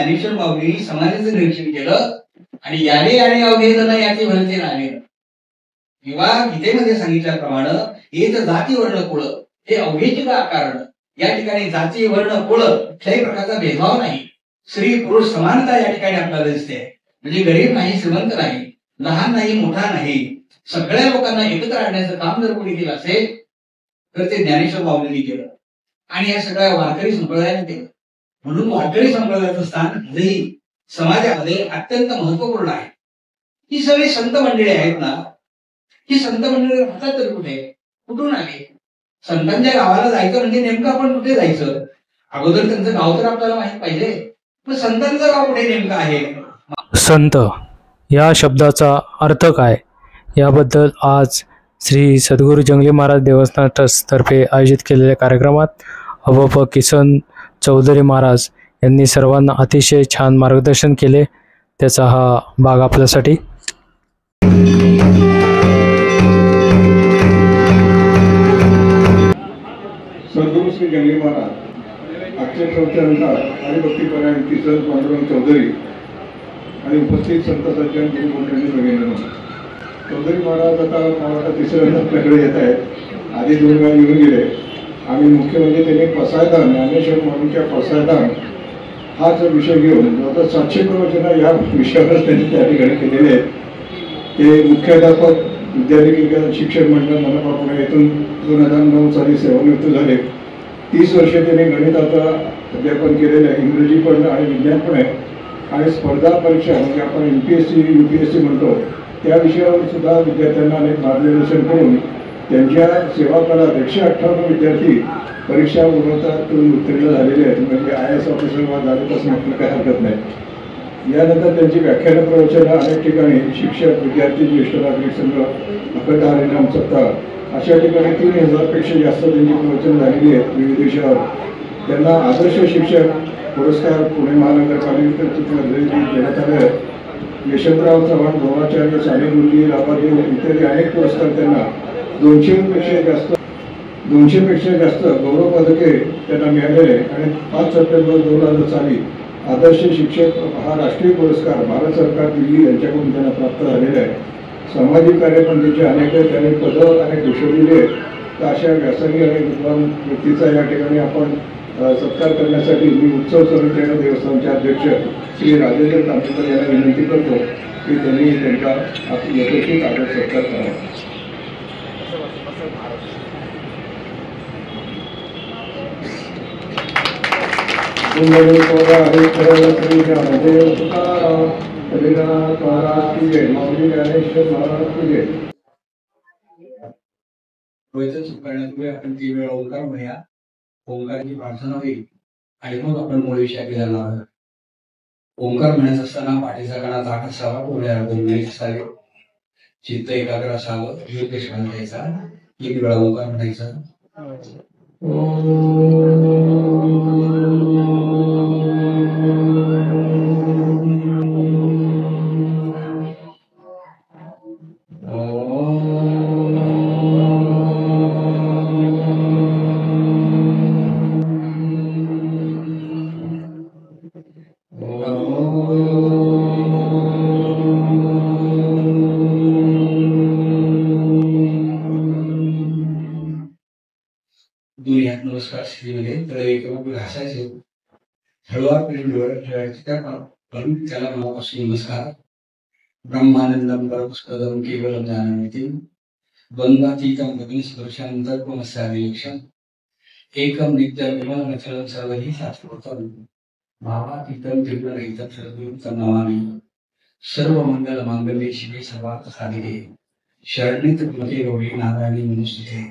ज्ञानेश्वर माऊलींनी समाजाचं निरीक्षण केलं आणि याने आणि अवघे जण याचे भरते नाणे किंवा गीतेमध्ये सांगितल्याप्रमाणे येत जाती वर्ण कुळ हे अवघेचे का कारण. या ठिकाणी जाती वर्ण कुळ कुठल्याही प्रकारचा भेदभाव नाही, स्त्री पुरुष समानता या ठिकाणी आपल्याला दिसते. म्हणजे गरीब नाही, श्रीमंत नाही, लहान नाही, मोठा नाही, सगळ्या लोकांना एकत्र आणण्याचं काम जर कोणी केलं असेल तर ते ज्ञानेश्वर माऊलींनी केलं आणि या सगळ्या वारकरी संप्रदायाने केलं. म्हणून वारकरी संप्रदायाचं स्थान आजही समाजामध्ये अत्यंत महत्वपूर्ण आहे. ही सगळी संत मंडळी आहेत ना, ही संत मंडळी राहतात तर कुठे, कुठून आले? संतांच्या गावाला जायचं म्हणजे नेमकं आपण कुठे जायचं? अगोदर त्यांचं गाव तर आपल्याला माहित पाहिजे. मग संतांचं गाव कुठे नेमकं आहे? संत या शब्दाचा अर्थ काय याबद्दल आज श्री सद्गुरू जंगली महाराज देवस्थान ट्रस्ट तर्फे आयोजित केलेल्या कार्यक्रमात अवप किसन चौधरी महाराज यांनी सर्वांना अतिशय छान मार्गदर्शन केले. त्याचा हा भाग आपल्यासाठी. सद्गुरू श्री जंगली महाराज आजच्या चौथ्यानुसार हरिभक्तीपरायण किसन पांडुरंग चौधरी आणि उपस्थित संत सज्जन गुरुमंडळी सगळ्यांना चौधरी महाराज आता मला तिसऱ्यांदा आपल्याकडे येत आहेत. आधी 2 वेळा येऊन गेले आणि मुख्य म्हणजे त्यांनी पसायदान ज्ञानेश्वर माऊलींच्या पसायदान हाच विषय घेऊन जवळजवळ 700 प्रवचन या विषयावर त्यांनी त्या ठिकाणी केलेले आहेत. ते मुख्याध्यापक विद्यार्थी शिक्षण मंडळ मनपा येथून 2009 साली सेवानिवृत्त झाले. 30 वर्षे त्यांनी गणिताचं अध्यापन केलेलं आहे, इंग्रजी पण आणि विज्ञान पण आहे. आणि स्पर्धा परीक्षा म्हणजे आपण MPSC UPSC म्हणतो त्या विषयावर सुद्धा विद्यार्थ्यांना अनेक मार्गदर्शन करून त्यांच्या सेवा काळात 158 विद्यार्थी परीक्षा गुणवत्तातून उत्तीर्ण झालेले आहेत. म्हणजे IAS ऑफिसर झाले असं म्हटलं काही हरकत नाही. यानंतर त्यांची व्याख्यान प्रवचनं अनेक ठिकाणी शिक्षक विद्यार्थी ज्येष्ठ नागरिक संघ अखंड हरिनाम सत्ता अशा ठिकाणी 3000 पेक्षा जास्त त्यांची प्रवचन झालेली आहेत विविध विषयावर. त्यांना आदर्श शिक्षक पुरस्कार पुणे महानगरपालिकेतर्फे देण्यात आले. यशवंतराव चव्हाण गौराचार्य साने गुरुजी राबादेव इत्यादी अनेक पुरस्कार त्यांना 200 पेक्षा जास्त गौरव पदके त्यांना मिळालेले. आणि 5 सप्टेंबर 2000 साली आदर्श शिक्षक हा राष्ट्रीय पुरस्कार भारत सरकार दिल्ली यांच्याकडून त्यांना प्राप्त झालेला आहे. सामाजिक कार्य पण त्यांचे अनेक त्यांनी पदं अनेक घोषवलेली आहेत. तर अशा व्यासंगी आणि विद्वान व्यक्तीचा या ठिकाणी आपण सत्कार करण्यासाठी मी उत्सव समितीच्या देवस्थानचे अध्यक्ष श्री राजेंद्र तांबेकर यांना विनंती करतो की त्यांनी त्यांचा यथोचित आदर सत्कार करावा. आपण 3 वेळा ओंकार म्हणूया. ओंकाराची प्रार्थना होईल आणि मग आपण मूळ विषयाकडे जाणार आहोत. ओंकार म्हणत असताना पाठीचा कणा ताठ असावा, डोळ्याला गोंधळीत असावे, चित्त एकाग्र असावं, योग्य श्वास घ्यायचा, 1 वेळा ओंकार म्हणायचा. दोन्ही हात नमस्कार स्थितीमध्ये तळे किंवा घासायचे, हळूवारपणे डोळे ठेवायचे. त्याला मनापासून नमस्कार. ब्रह्मानंदम परमस्पदम केवलम ज्ञाननिधी द्वंद्वातीतं गगनस्पर्शान्तर्गमस्यादिलक्षण एकम नित्यं विमलमचलं सर्वहि शाश्वतं भावातीतं त्रिगुणरहितं सद्गुरुं नमामि. सर्वमंगलमांगल्ये शिवे सर्वार्थसाधिके शरण्ये त्र्यंबके गौरी नारायणी नमोस्तुते.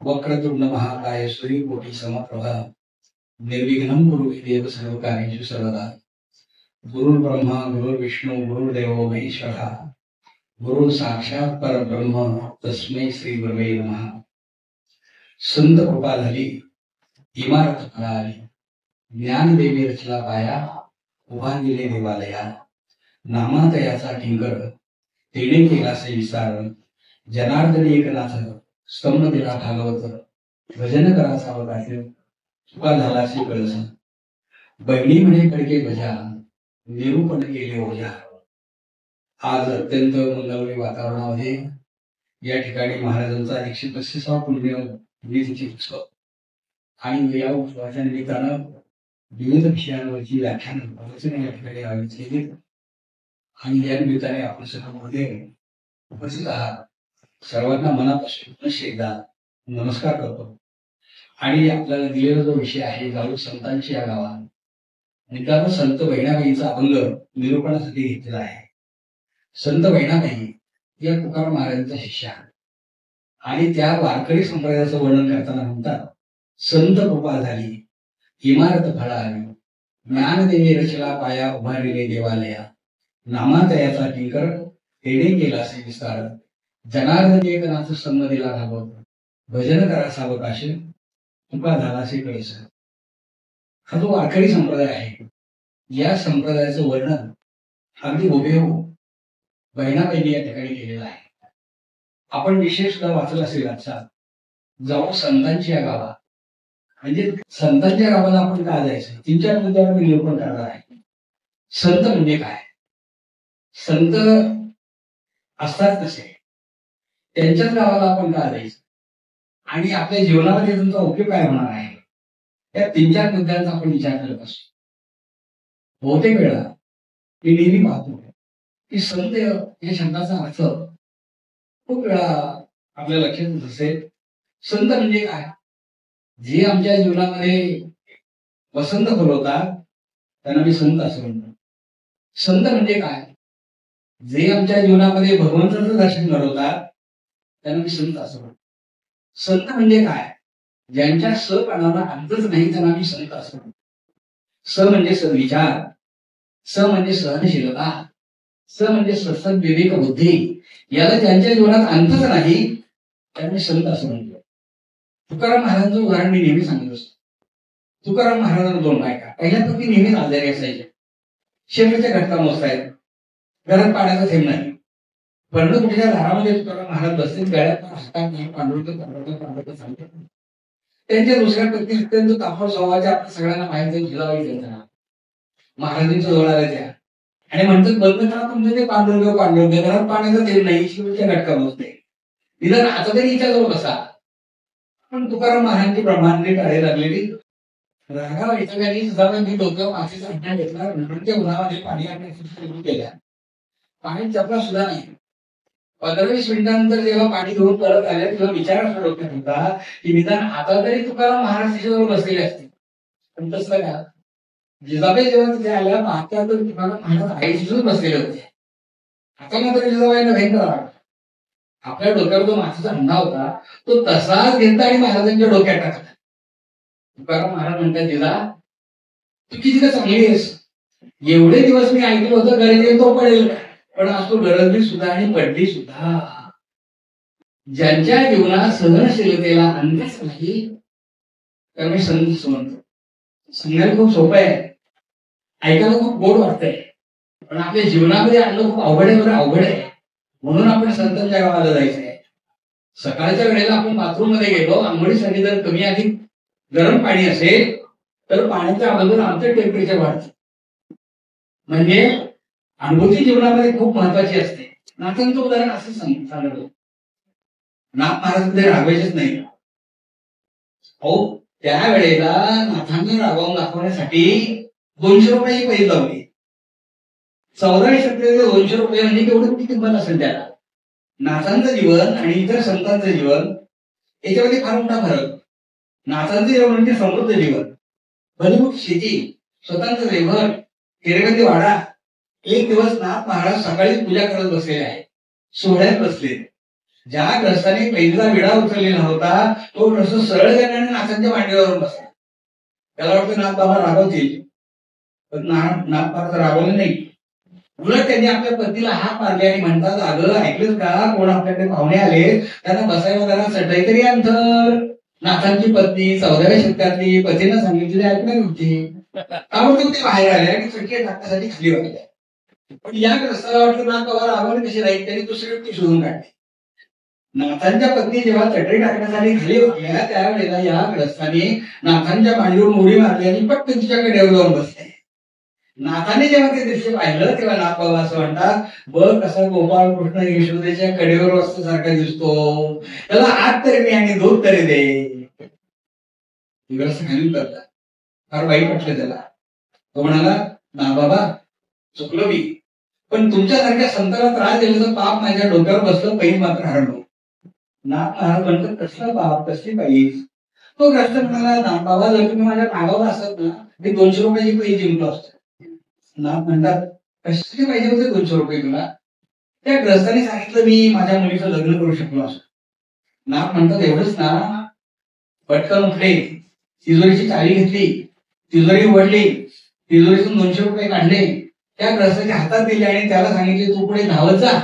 वक्रतुंड महाकाय सूर्यकोटि समप्रभा निर्विघ्नं कुरु मे देव सर्वकार्येषु सर्वदा. गुरुर्ब्रह्मा गुरुर्विष्णू गुरुर्देवो महेश्वरः गुरु साक्षात परब्रह्म तस्मै श्री गुरवे नमः. संत कृपा झाली इमारत फळाली, ज्ञानदेवी रचला पाया उभा दिले देवालया. नामात याचा टिंगर तिने केला से विस्तार, जनार्दनी एकनाथ स्तंभ दिला भागवत. भजन करा सावकाश तुका झाला से कळस. बहिणी म्हणे खडके बजा, निरूपण केले ओझा. आज अत्यंत मंगलमय वातावरणामध्ये या ठिकाणी महाराजांचा 135वा पुण्यतिथी उत्सव आणि या उत्सवाच्या निमित्तानं विविध विषयांवरची व्याख्यान प्रवचने या ठिकाणी आयोजित केली आणि या निमित्ताने आपण सर्वांमध्ये उपस्थित आहात. सर्वांना मनापासून एकदा नमस्कार करतो. आणि आपल्याला दिलेला जो विषय आहे जाऊ संतांची या गावात, निकाल संत बहिणाबाईंचा अभंग निरूपणासाठी घेतलेला आहे. संत बहिणाबाई या तुकाराम महाराजांच्या शिष्या आणि त्या वारकरी संप्रदायाचं वर्णन करताना म्हणतात, संत कृपा झाली इमारत फळा आली, ज्ञानदेवी रचला पाया उभारलेले देवालया, नामातयाचा किंकर तेने केला असे विस्तार, जनार्दन एकनाथ संमतीला घालवत, भजन करा सावकाश तुका झाला असे कळस. हा जो वारकरी संप्रदाय आहे, या संप्रदायाचं वर्णन अगदी हुबेहूब बहिणाबाईंनी या ठिकाणी केलेलं आहे. आपण विशेष सुद्धा वाचलं असेल आजचा जाऊ संतांची या गावात, म्हणजे संतांच्या गावाला आपण का जायचं, 3-4 मुद्द्यावर मी निरूपण करणार आहे. संत म्हणजे काय, संत असतात कसे, त्यांच्याच गावाला आपण का जायचं आणि आपल्या जीवनामध्ये त्यांचा उपयोग काय होणार आहे, या 3-4 मुद्द्यांचा आपण विचार करत असतो. बहुतेक वेळा मी नेहमी पाहतो की संत या शब्दाचा अर्थ खूप वेळा आपल्या लक्षात असेल. संत म्हणजे काय, जे आमच्या जीवनामध्ये वसंत फुलवतात त्यांना मी संत असं म्हणतो. संत म्हणजे काय, जे आमच्या जीवनामध्ये भगवंताचं दर्शन घडवतात त्यांना मी संत असं म्हणतो. संत म्हणजे काय, ज्यांच्या सपणाला अंतच नाही त्यांना मी संत असं म्हणतो. स म्हणजे सद्विचार, स म्हणजे सहनशीलता, स म्हणजे सत्सद विवेक बुद्धी, याला ज्यांच्या जीवनात अंतच नाही त्यांना मी संत असं म्हणतो. तुकाराम महाराजांचं उदाहरण मी नेहमी सांगत असतो. तुकाराम महाराजांना 2 बायका, पहिल्या पत्नी नेहमीच आजारी असायच्या, शेवटच्या घटका मोजतायत, घरात पाण्याचा थेंब नाही. पर्णकुटीच्या दारामध्ये तुकाराम महाराज बसतील, गळ्यात हातात नाही, पांडुरंग सांगतात. त्यांच्या दुसऱ्या पत्नी अत्यंत तापट स्वभावाच्या, आपल्या सगळ्यांना माहिती जिजाबाई त्यांचं नाव, महाराजांच्या जवळ आल्या त्या आणि म्हणतात, बंद करा तुमचं ते पांडुरंग, घरात पाण्याचा थेंब नाही, शेवटच्या घटका मोजते, निदान आता तरी हिच्या जवळ बसा. पण तुकाराम महाराजांची ब्रह्मांडी टाळे लागलेली, रागा वैतागाने जिजाबाईंनी डोक्यावर मातीचा हंडा घेतला, रंगणच्या उन्हामध्ये पाणी आणण्याची सुरू केल्या. पाणी चपला सुद्धा नाही. 15-20 मिनिटांनंतर जेव्हा पाणी घेऊन परत आले तेव्हा विचार असा डोक्यात होता की निदान आता तरी तुकाराम महाराज तिच्याजवळ बसलेले असते. पण तसं का, जिजाबाई जेव्हा तिथे आल्या पाहत्या तर तुकाराम महाराज आईशीच बसलेले होते. आता मात्र जिजाबाईंना भयंकर वाटलं. आपल्या डोक्यावर जो मातीचा हंडा होता तो तसाच घेतला आणि महाराजांच्या डोक्यात टाकला. तुकाराम महाराज म्हणतात, जिजा तू किती का चांगली आहेस, एवढे दिवस मी ऐकलं होतं गरजेला तो पडेल, पण आज तो गरजली सुद्धा आणि पडली सुद्धा. ज्यांच्या जीवनात सहनशीलतेला अंतच नाही तर मी संत म्हणतो. सांगायला खूप सोपं आहे, ऐकायला खूप गोड वाटतंय, पण आपल्या जीवनामध्ये आणणं खूप अवघड आहे, बरं अवघड आहे. म्हणून आपण संतांच्या गावाला जायचंय. सकाळच्या वेळेला आपण बाथरूम मध्ये गेलो, आंघोळीसाठी जर कमी अधिक गरम पाणी असेल तर पाण्याच्या अगोदर आमचं टेम्परेचर वाढतं. म्हणजे अनुभूती जीवनामध्ये खूप महत्वाची असते. नाथांचं उदाहरण असं सांगतो, नाथ महाराज कधी रागवायचेच नाही. हो, त्या वेळेला नाथांना रागवून दाखवण्यासाठी 200 रुपये पैसे लावले. 14 शतकाचे 200 रुपये म्हणजे केवढं किती किंमत असेल त्याला. नाथांचं जीवन आणि इतर संतांचं जीवन याच्यामध्ये फार मोठा फरक. नाथांचं जीवन म्हणजे समृद्ध जीवन, भलीमोठी शेती, स्वतःचं रेव्हर, हिरेबंदी वाडा. एक दिवस नाथ महाराज सकाळी पूजा करत बसलेले आहे, सोहळ्यात बसले. ज्या ग्रस्ताने पहिला विडा उचललेला होता तो ग्रस्त सरळ जाण्याने नाथांच्या मांडीवर बसला. त्याला वाटतं नाथ बाबा रागवतील, पण नाथ महाराज रागवले नाही. उलट त्यांनी आपल्या पत्नीला हात मारले आणि म्हणतात, अगं ऐकलंच का, कोण आपल्याकडे पाहुणे आले त्यांना बसायला जरा चटई तरी अंतर. नाथांची पत्नी 14व्या शतकातली, पतीनं सांगितलेली ऐकणार होती. त्यामुळे ते बाहेर आले आणि चटके टाकण्यासाठी खाली वागले. पण या ग्रस्ताला वाटलं नाथ बाबा रागवले कशी राहील, त्यांनी दुसरी व्यक्ती शोधून काढली. नाथांच्या पत्नी जेव्हा चटई टाकण्यासाठी खाली होत्या त्यावेळेला या ग्रस्ताने नाथांच्या मांडीवर उडी मारली आणि पटकन तिच्या कडेवर जाऊन बसले. नाथाने जेव्हा ते दृश्य पाहिलं तेव्हा नाथ बाबा असं म्हणतात, बघ कसा गोपाळ कृष्ण यशोदेच्या कडेवर असल्यासारखा दिसतो, त्याला आत तरी दे आणि दूध तरी दे. ग्रस्त खाली करतात, फार वाईट वाटलं त्याला. तो म्हणाला, ना बाबा चुकलो मी, पण तुमच्यासारख्या संताला त्रास दिल्याचं पाप माझ्या डोक्यावर बसलं, पैस मात्र हरलो. नाथ महाराज म्हणतात, कसलं पाप, कसली पैस? तो ग्रस्त म्हणाला, ना बाबा जर तुम्ही माझ्या नावावर असत ना मी 200 रुपयाची पैस जिंकलो असतो. नाथ म्हणतात, कशासाठी पाहिजे होते 200 रुपये तुला? त्या ग्रस्ताने सांगितलं मी माझ्या मुलीचं लग्न करू शकलो असतो. नाथ म्हणतात, एवढंच ना? पटकन उठले, तिजोरीची चावी घेतली, तिजोरी उघडली, तिजोरीतून 200 रुपये काढले, त्या ग्रस्ताच्या हातात दिले आणि त्याला सांगितले, तू पुढे धावत जा,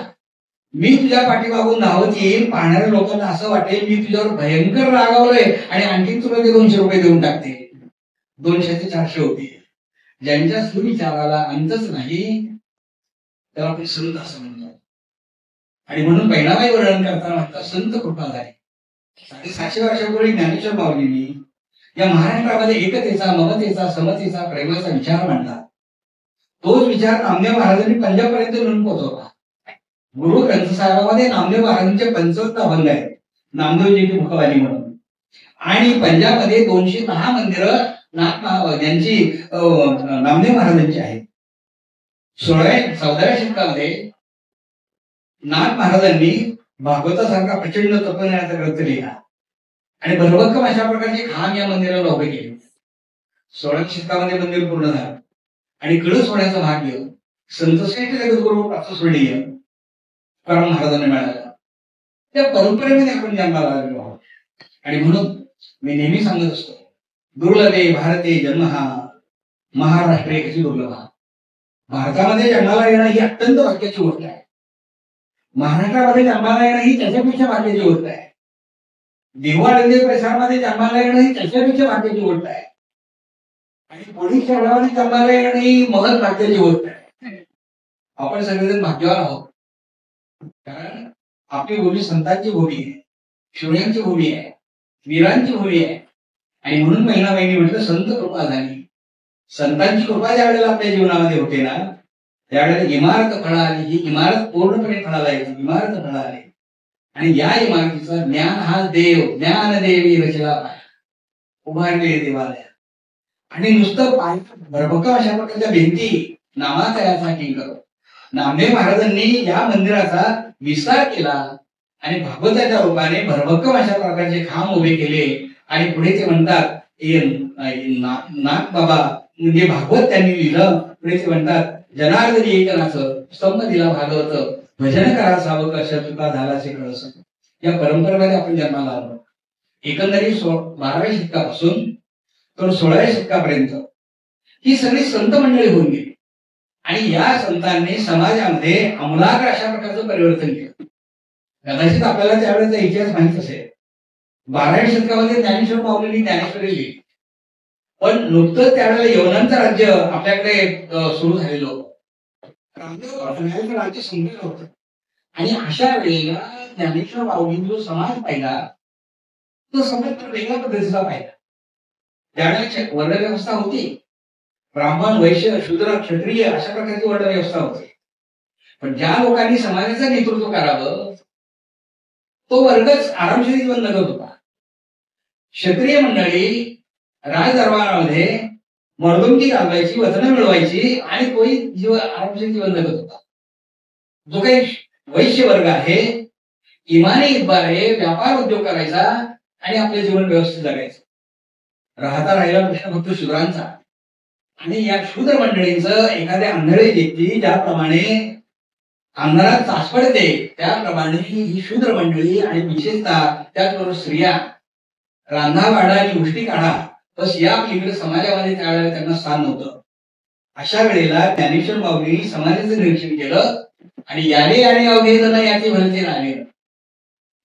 मी तुझ्या पाठीमागून धावत येईल. पाहणाऱ्या लोकांना असं वाटेल मी तुझ्यावर भयंकर रागावलोय आणि आणखी तुला ते 200 रुपये देऊन टाकते. 200 ते 400 होते. ज्यांच्या सुविचाराला अंतच नाही त्याला आपण संत असं म्हणतो. आणि म्हणून बहिणाबाई वर्णन करताना म्हणतात, संत कृपा झाली. 750 वर्षापूर्वी ज्ञानेश्वर माऊलींनी या महाराष्ट्रामध्ये एकतेचा, ममतेचा, समतेचा, प्रेमाचा विचार मांडला. तोच विचार नामदेव महाराजांनी पंजाबपर्यंत घेऊन पोहोचवला. गुरु ग्रंथ साहेबामध्ये नामदेव महाराजांचे 55 अभंग आहेत, नामदेवजी की मुखवाणी म्हणून. आणि पंजाबमध्ये 210 मंदिरं यांची नामदेव महाराजांची आहेत. 14व्या शतकामध्ये नाथ महाराजांनी भागवतासारखा प्रचंड तपण्याचा ग्रंथ लिहिला आणि भरभक्कम अशा प्रकारचे खांब या मंदिराला उभे केले. 16व्या शतकामध्ये मंदिर पूर्ण झालं आणि कळस होण्याचं भाग्य संतश्रेष्ठ जगद्गुरू प्राप्तस्वर्णीय तुकाराम महाराजांना मिळालं. त्या परंपरेमध्ये आपण जन्माला आलेलो आहोत. आणि म्हणून मी नेहमी सांगत असतो, दुर्लभे भारते जन्म हा महाराष्ट्रे कशी दुर्लभा. भारतामध्ये जन्माला येणं ही अत्यंत भाग्याची गोष्ट आहे. महाराष्ट्रामध्ये जन्माला येणं ही त्याच्यापेक्षा भाग्याची गोष्ट आहे. दिवाळी परिसरामध्ये जन्माला येणं ही त्याच्यापेक्षा भाग्याची गोष्ट आहे. आणि पुढील शहरामध्ये जन्माला येणं ही महत् भाग्याची गोष्ट आहे. आपण सगळेजण भाग्यवान आहोत, कारण आपली भूमी संतांची भूमी आहे, शून्यांची भूमी आहे, वीरांची भूमी आहे. आणि म्हणून महिनाबाईंनी म्हटलं, संत कृपा झाली. संतांची कृपा ज्या वेळेला आपल्या जीवनामध्ये होते ना, त्यावेळेला इमारत फळाली. ही इमारत पूर्णपणे फळाला येते, इमारत फळाली. आणि या इमारतीचा ज्ञान हा देव, ज्ञानदेवी रचला उभारलेले देवालय. आणि नुसतं पाय भरभक्कम अशा प्रकारच्या भिंती नामातयाचा किंकर. नामदेव महाराजांनी या मंदिराचा विस्तार केला आणि भागवताच्या रूपाने भरभक्कम अशा प्रकारचे खांब उभे केले. आणि पुढे ते म्हणतात, नाथ बाबा म्हणजे भागवत त्यांनी लिहिलं. पुढे ते म्हणतात, जनार्दनी एकनाचं स्तंभ दिला भागवत, भजन करा सावक तुका झालाचे कळस. या परंपरेमध्ये आपण जन्माला आलो. एकंदरीत 12व्या शतकापासून तर 16व्या शतकापर्यंत ही सगळी संत मंडळी होऊन गेली. आणि या संतांनी समाजामध्ये आमूलाग्र अशा प्रकारचं परिवर्तन केलं. कदाचित आपल्याला त्यावेळेचा इतिहास माहित असेल. 12व्या शतकामध्ये ज्ञानेश्वर माऊलींनी ज्ञानेश्वरी लिहिली, पण नुकतंच त्यावेळेला यवनांचं राज्य आपल्याकडे सुरू झालेलं होतं. राज्य संपलेलं होतं. आणि अशा वेळेला ज्ञानेश्वर माऊलींनी जो समाज पाहिला तो समाज वेगळ्या पद्धतीचा पाहिला. त्यावेळेला वर्णव्यवस्था होती, ब्राह्मण, वैश्य, शूद्र, क्षत्रिय अशा प्रकारची वर्णव्यवस्था होती. पण ज्या लोकांनी समाजाचं नेतृत्व करावं तो वर्गच आरामशीर जीवन जगत होता. क्षत्रिय मंडळी राजदरबारामध्ये मर्दुमकी घालवायची, वचनं मिळवायची आणि तोही आरामशीर जीवन जगत होता. जो काही वैश्य वर्ग आहे, इमानी इतबारे व्यापार उद्योग करायचा आणि आपले जीवन व्यवस्थित जगायचं. राहिला प्रश्न फक्त शूद्रांचा. आणि या शूद्र मंडळींचं एखाद्या आंधळे व्यक्ती ज्याप्रमाणे अंधारात चाच पडते त्याप्रमाणे ही शूद्र मंडळी आणि विशेषतः त्याचबरोबर स्त्रिया रांधा वाडा आणि गोष्टी काढा, बस या पलीकडे समाजामध्ये त्यावेळेला त्यांना स्थान नव्हतं. अशा वेळेला ज्ञानेश्वर माऊलींनी समाजाचं निरीक्षण केलं आणि याने याने अवघे जण याचे भलते नावे.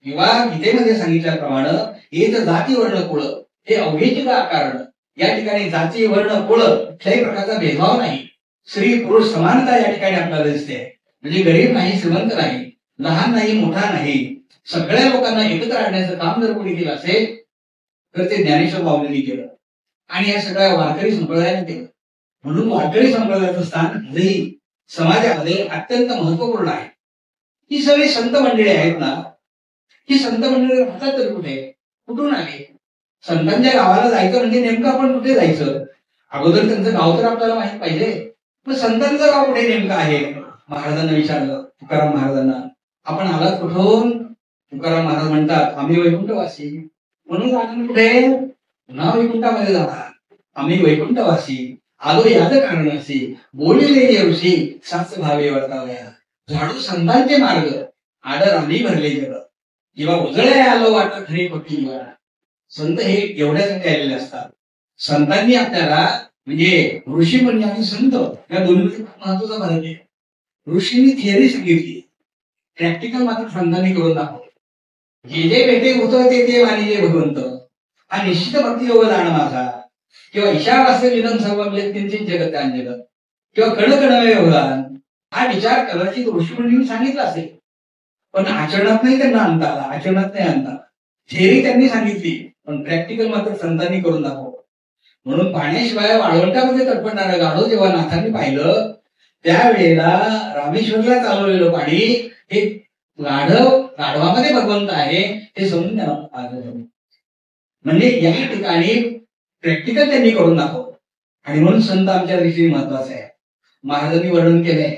किंवा गीतेमध्ये सांगितल्याप्रमाणे येत जाती वर्ण कुळ हे अवघेचे का कारण. या ठिकाणी जाती वर्ण कुळ कुठल्याही प्रकारचा भेदभाव नाही, स्त्री पुरुष समानता या ठिकाणी आपल्याला दिसते. म्हणजे गरीब नाही, श्रीमंत नाही, लहान नाही, मोठा नाही, सगळ्या लोकांना एकत्र आणण्याचं काम जर कोणी केलं असेल तर ते ज्ञानेश्वर माऊलींनी केलं आणि या सगळ्या वारकरी संप्रदायाने केलं. म्हणून वारकरी संप्रदायाचं स्थान आजही समाजामध्ये अत्यंत महत्वपूर्ण आहे. ही सगळी संत मंडळी आहेत ना, ही संत मंडळी राहतात तर कुठे, कुठून आले? संतांच्या गावाला जायचं म्हणजे नेमकं आपण कुठे जायचं? अगोदर त्यांचं गाव तर आपल्याला माहित पाहिजे. मग संतांचं गाव कुठे नेमकं आहे? महाराजांना विचारलं, तुकाराम महाराजांना, आपण आलात कुठून? तुकाराम महाराज म्हणतात, आम्ही वैकुंठवासी. म्हणून आपण कुठे? पुन्हा वैकुंठामध्ये जाणार. आम्ही वैकुंठवासी आलो याद कारणासी, बोलिले ऋषी साच भावे वर्तावया. झाडू संतांचे मार्ग, आदर आम्ही भरले जग. किंवा उजळे आलो वाट खरी खोटी वाट. संत हे एवढ्यासाठी आलेले असतात. संतांनी आपल्याला म्हणजे ऋषी म्हणजे आणि संत या दोन्हीमध्ये महत्वाचा फरक आहे. ऋषींनी थिअरी सांगितली, प्रॅक्टिकल मात्र संतांनी करून दाखवलं. जे जे भेटे होतं ते वाणिजे भगवंत. हा निश्चित भक्ती योग दान माझा. किंवा ईशावास्य विनम सर्व त्यांचे जगत जगत किंवा कणकणवे भगवान. हा विचार कदाचित ऋषीमुनींनी सांगितला असेल, पण आचरणात नाही त्यांना आणता आला, आचरणात नाही आणता. थेअरी त्यांनी सांगितली, पण प्रॅक्टिकल मात्र संतांनी करून दाखवलं. म्हणून पाण्याशिवाय वाळवंटामध्ये तडपडणारं गाढव जेव्हा नाथांनी पाहिलं, त्यावेळेला रामेश्वरला चालवलेलं पाणी हे गाढवामध्ये भगवंत आहे हे समजून त्यांना. म्हणजे या ठिकाणी प्रॅक्टिकल त्यांनी करून दाखवलं. आणि म्हणून संत आमच्या दृष्टीने महत्वाचा आहे. महाराजांनी वर्णन केलंय,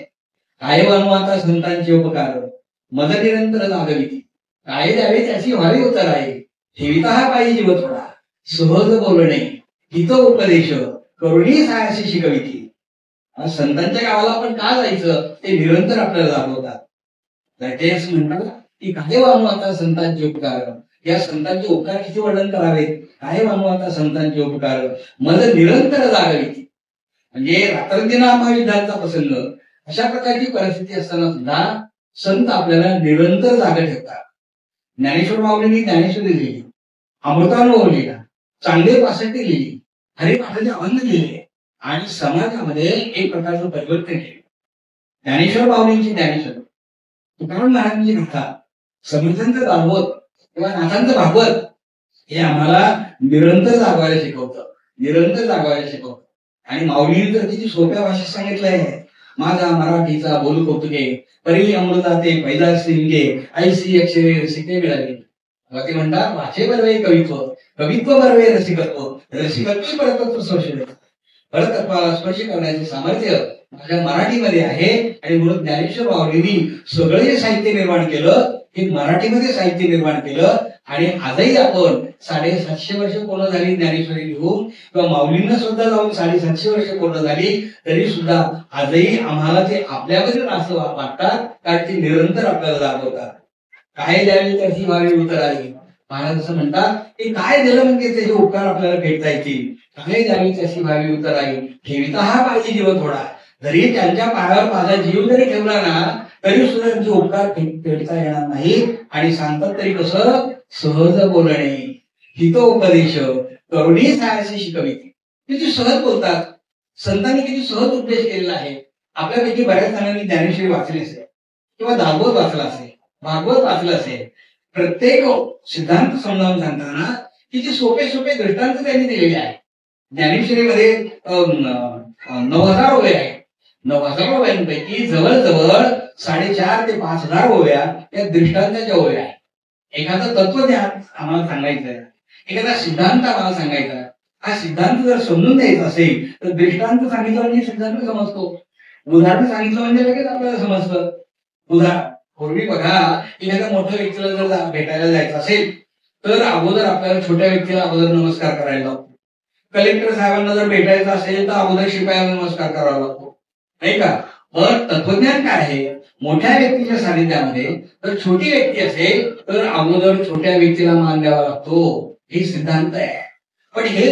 काय अनुवाता संतांचे उपकार मद निरंतर जागविती. काय द्यावे त्याची व्हावी उत्तर आहे. ठेविता हा पाहिजे जीव थोडा, सहज बोलणे हित उपदेश करुणी सायाशी शिकविती. संतांच्या गावाला आपण का जायचं ते निरंतर आपल्याला दाखवतात. ते असं म्हणतात की काय अनुवाता संतांचे उपकार, या संतांचे उपकार किती वर्णन करावे. काय अनुवाता संतांचे उपकार मद निरंतर जागविती. म्हणजे रात्रंदिना महायुद्धाचा प्रसंग, अशा प्रकारची परिस्थिती असताना सुद्धा संत आपल्याला निरंतर जागा ठेवतात. ज्ञानेश्वर माऊलींनी ज्ञानेश्वरी लिहिली, अमृतानुभव लिहिला, चांगले पासष्टी लिहिली, हरिपाठाचे अभंग लिहिले आणि समाजामध्ये एक प्रकारचं परिवर्तन केलं. ज्ञानेश्वर माऊलींची ज्ञानेश्वरी, तुकाराम महाराजांची कथा, समर्थांचं दाभोत किंवा नाथांचं भागवत हे आम्हाला निरंतर जागवायला शिकवतं, निरंतर जागवायला शिकवतं. आणि माऊलींनी तर किती सोप्या भाषेत सांगितलंय, माझा मराठीचा बोल कौतुके परी अमृता ते पैदास लिंगे ऐसी अक्षरे रसिके मिळाली. ते म्हणतात, वाचे बरवे कवित्व, कवित्व बरवे रसिकत्व, रसिकत्व परतत्व स्पर्श. परतत्वाला स्पर्श करण्याचे सामर्थ्य माझ्या मराठीमध्ये आहे. आणि म्हणून ज्ञानेश्वर माऊलींनी सगळे जे साहित्य निर्माण केलं हे मराठीमध्ये साहित्य निर्माण केलं. आणि आजही आपण 750 वर्ष पूर्ण झाली ज्ञानेश्वरी लिहून, किंवा माऊलींना सुद्धा जाऊन 750 वर्ष पूर्ण झाली, तरी सुद्धा आजही आम्हाला ते आपल्याबद्दल असं वाटतात, कारण ते निरंतर आपल्याला दाखवतात. काय द्यावी त्याची व्हावी उत्तर आली. महाराज असं म्हणतात की काय दिलं म्हणजे त्याचे उपकार आपल्याला भेटता येतील. काय द्यावी त्याची व्हावी उत्तर आली. ठेविता हा पाहिजे जीव थोडा. जरी त्यांच्या पायावर माझा जीव जरी ठेवला ना तरी सुद्धा त्यांचे उपकार फेडता येणार नाही. आणि सांगतात तरी कसं, सहज बोलणे हितोपदेश करुणी सायाशी शिकविती. किती सहज बोलतात. संतांनी किती सहज उपदेश केलेला आहे. आपल्यापैकी बऱ्याच जणांनी ज्ञानेश्वरी वाचली असेल किंवा दाभोत वाचला असेल, भागवत वाचलं असेल. प्रत्येक सिद्धांत समजावून सांगताना किती सोपे सोपे दृष्टांत त्यांनी दिलेले आहे. ज्ञानेश्वरीमध्ये 9,000 ओव्या आहेत. 9,000 ओव्यांपैकी जवळजवळ 4,500 ते 5,000 ओव्या या दृष्टांताच्या ओव्या आहेत. एखादं तत्वज्ञान आम्हाला सांगायचं आहे, एखादा सिद्धांत आम्हाला सांगायचा आहे. हा सिद्धांत जर समजून द्यायचा असेल तर दृष्टांत सांगितलं म्हणजे सिद्धांत समजतो, उदाहरण सांगितलं म्हणजे लगेच आपल्याला समजतं. उदाहरण पूर्वी बघा, एखाद्या मोठ्या व्यक्तीला जर भेटायला जायचं असेल तर अगोदर आपल्याला छोट्या व्यक्तीला अगोदर नमस्कार करायला लागतो. कलेक्टर साहेबांना जर भेटायचं असेल तर अगोदर शिपायाला नमस्कार करावा लागतो, नाही का. पण तत्वज्ञान काय आहे, मोठ्या व्यक्तीच्या सानिध्यामध्ये जर छोटी व्यक्ती असेल तर अगोदर छोट्या व्यक्तीला मान द्यावा लागतो. हे सिद्धांत आहे. पण हे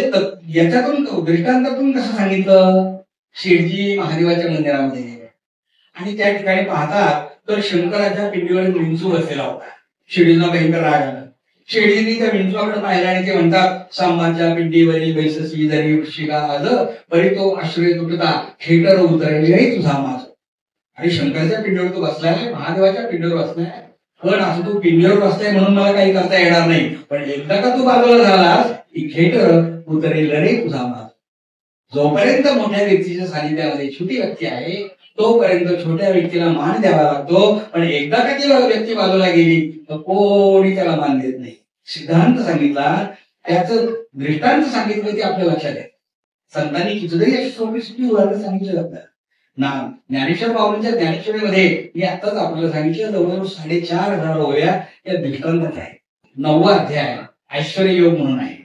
याच्यातून दृष्टांतातून कसं सांगितलं, शेठजी महादेवाच्या मंदिरामध्ये आणि त्या ठिकाणी पाहतात तर शंकराच्या पिंडीवर विंचू बसलेला होता. शिडीला भयंकर राग आला. शेडीने त्या विंचूकडे पाहिला आणि ते म्हणतात, सांबाच्या पिंडीवरी बैससी जरी वृश्चिका आज परी तो आश्रय तुटता खेटर उतरली तुझा माझ. आणि शंकराच्या पिंडीवर तो बसलाय, महादेवाच्या पिंडीवर बसलाय. पण असं तू पिंडीवर बसलाय म्हणून मला काही करता येणार नाही, पण एकदा का तू बाजूला झालास की खेट उतरेल रे तुझा माल. जोपर्यंत मोठ्या व्यक्तीच्या सानिध्यामध्ये छोटी व्यक्ती आहे तोपर्यंत छोट्या व्यक्तीला मान द्यावा लागतो, पण एकदा का ती व्यक्ती बाजूला गेली तर कोणी त्याला मान देत नाही. सिद्धांत सांगितला, त्याचं दृष्टांत सांगितलं ते आपल्या लक्षात आहे. संतांनी कितीतरी अशी सोपी सोपी उदाहरणं सांगितली जातात ना. ज्ञानेश्वर बाबांच्या ज्ञानेश्वरीमध्ये मी आताच आपल्याला सांगितलं जवळजवळ 4,500 ओव्या या दृष्टांतात आहे. 9वा अध्याय ऐश्वर्य योग म्हणून आहे.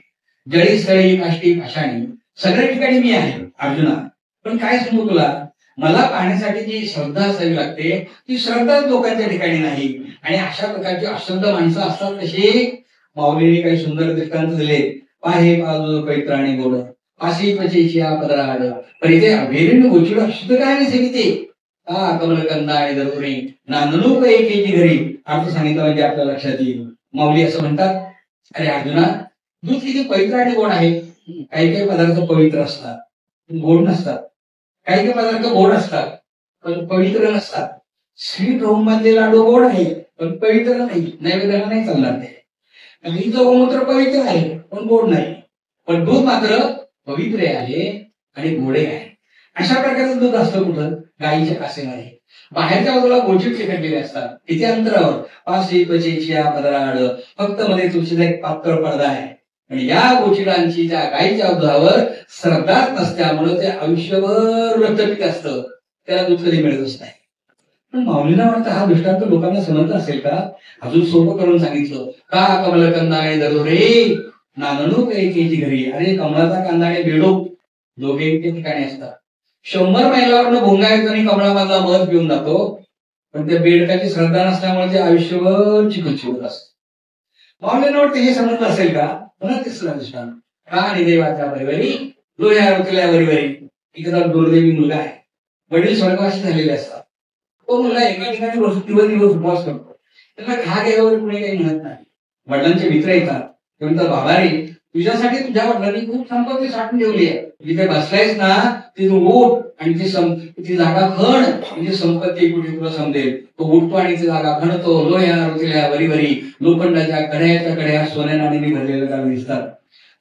जळी स्थळी काष्टी पाषाणी सगळ्या ठिकाणी मी आहे अर्जुना, पण काय सांगू तुला, मला पाहण्यासाठी जी श्रद्धा असावी लागते ती श्रद्धाच लोकांच्या ठिकाणी नाही. आणि अशा प्रकारची अश्रद्ध माणसं असतात तशी माऊलीने काही सुंदर दृष्टांत दिले. पाहे पाजू पैत्र आणि गोड पाशी पचेची पदराड परिते अभेरीन गोचिड शुद्ध काय नाही सांगितले का कमल कंदा आणि दरुणी नांदणूक एकेची घरी. अर्थ सांगितलं म्हणजे आपल्या लक्षात येईल. माऊली असं म्हणतात, अरे अर्जुना, दूध किती पवित्र आणि गोड आहे. काही काही पदार्थ पवित्र असतात, गोड नसतात. काही काही पदार्थ गोड असतात पण पवित्र नसतात. स्वीट होम मधले लाडू गोड आहे पण पवित्र नाही, नैवेद्याला नाही चालणार ते. गाईचं गोमूत्र पवित्र आहे पण गोड नाही, पण दूध मात्र पवित्र आहे आणि गोडे आहे. अशा प्रकारचं दूध असतं कुठं, गाईच्या कासेमध्ये. बाहेरच्या बाजूला गोचिड चिकटलेले असतात. किती अंतरावर, पाशी पचेची पदराड, फक्त मध्ये तुळशीचा एक पातळ पडदा आहे. आणि या गोचिडांची त्या गाईच्या दुधावर श्रद्धाच नसल्यामुळे ते आयुष्यभर रक्तपीत असतं, त्याला दूध कधी मिळतच नाही. पण माऊलींना वाटतं हा दृष्टांत लोकांना समजत असेल का. अजून सोपं करून सांगितलं, का कमल कंदा आणि दरोरे नानणूक एकेची घरी. अरे कमळाचा कांदा आणि बेडूक दोघे एके ठिकाणी असतात. 100 मैलावरनं भोंगा येतो आणि कमळामधला मध पिऊन जातो, पण त्या बेडकाची श्रद्धा नसल्यामुळे ते आयुष्यभर चिकट चिकट असत. माऊलींना वाटतं हे समजलं असेल का. पुन्हा तिसरा दृष्टांत, का आणि देवाच्या बरोबरी लोह्या रुतल्या बरोबरी. एखादा दुर्दैवी मुलगा आहे, वडील स्वर्गवासी झालेले असतात. तो मुलगा एका ठिकाणी दिवस उपवास करतो. त्याला खा घ्यावर कुणी काही म्हणत नाही. वडिलांचे मित्र येतात, ते म्हणतात, बाबा रे, तुझ्यासाठी तुझ्या वडिलांनी खूप संपत्ती साठवून ठेवली आहे, जिथे बसलायस ना तिथे उठ आणि ती जागा खण, म्हणजे संपत्ती कुठे तुला समजेल. तो उठतो आणि ती जागा खणतो. लोह्या रुतल्या वरी लोखंडाच्या कड्याच्या कड्या सोन्या नाण्याने भरलेल्या त्याला दिसतात.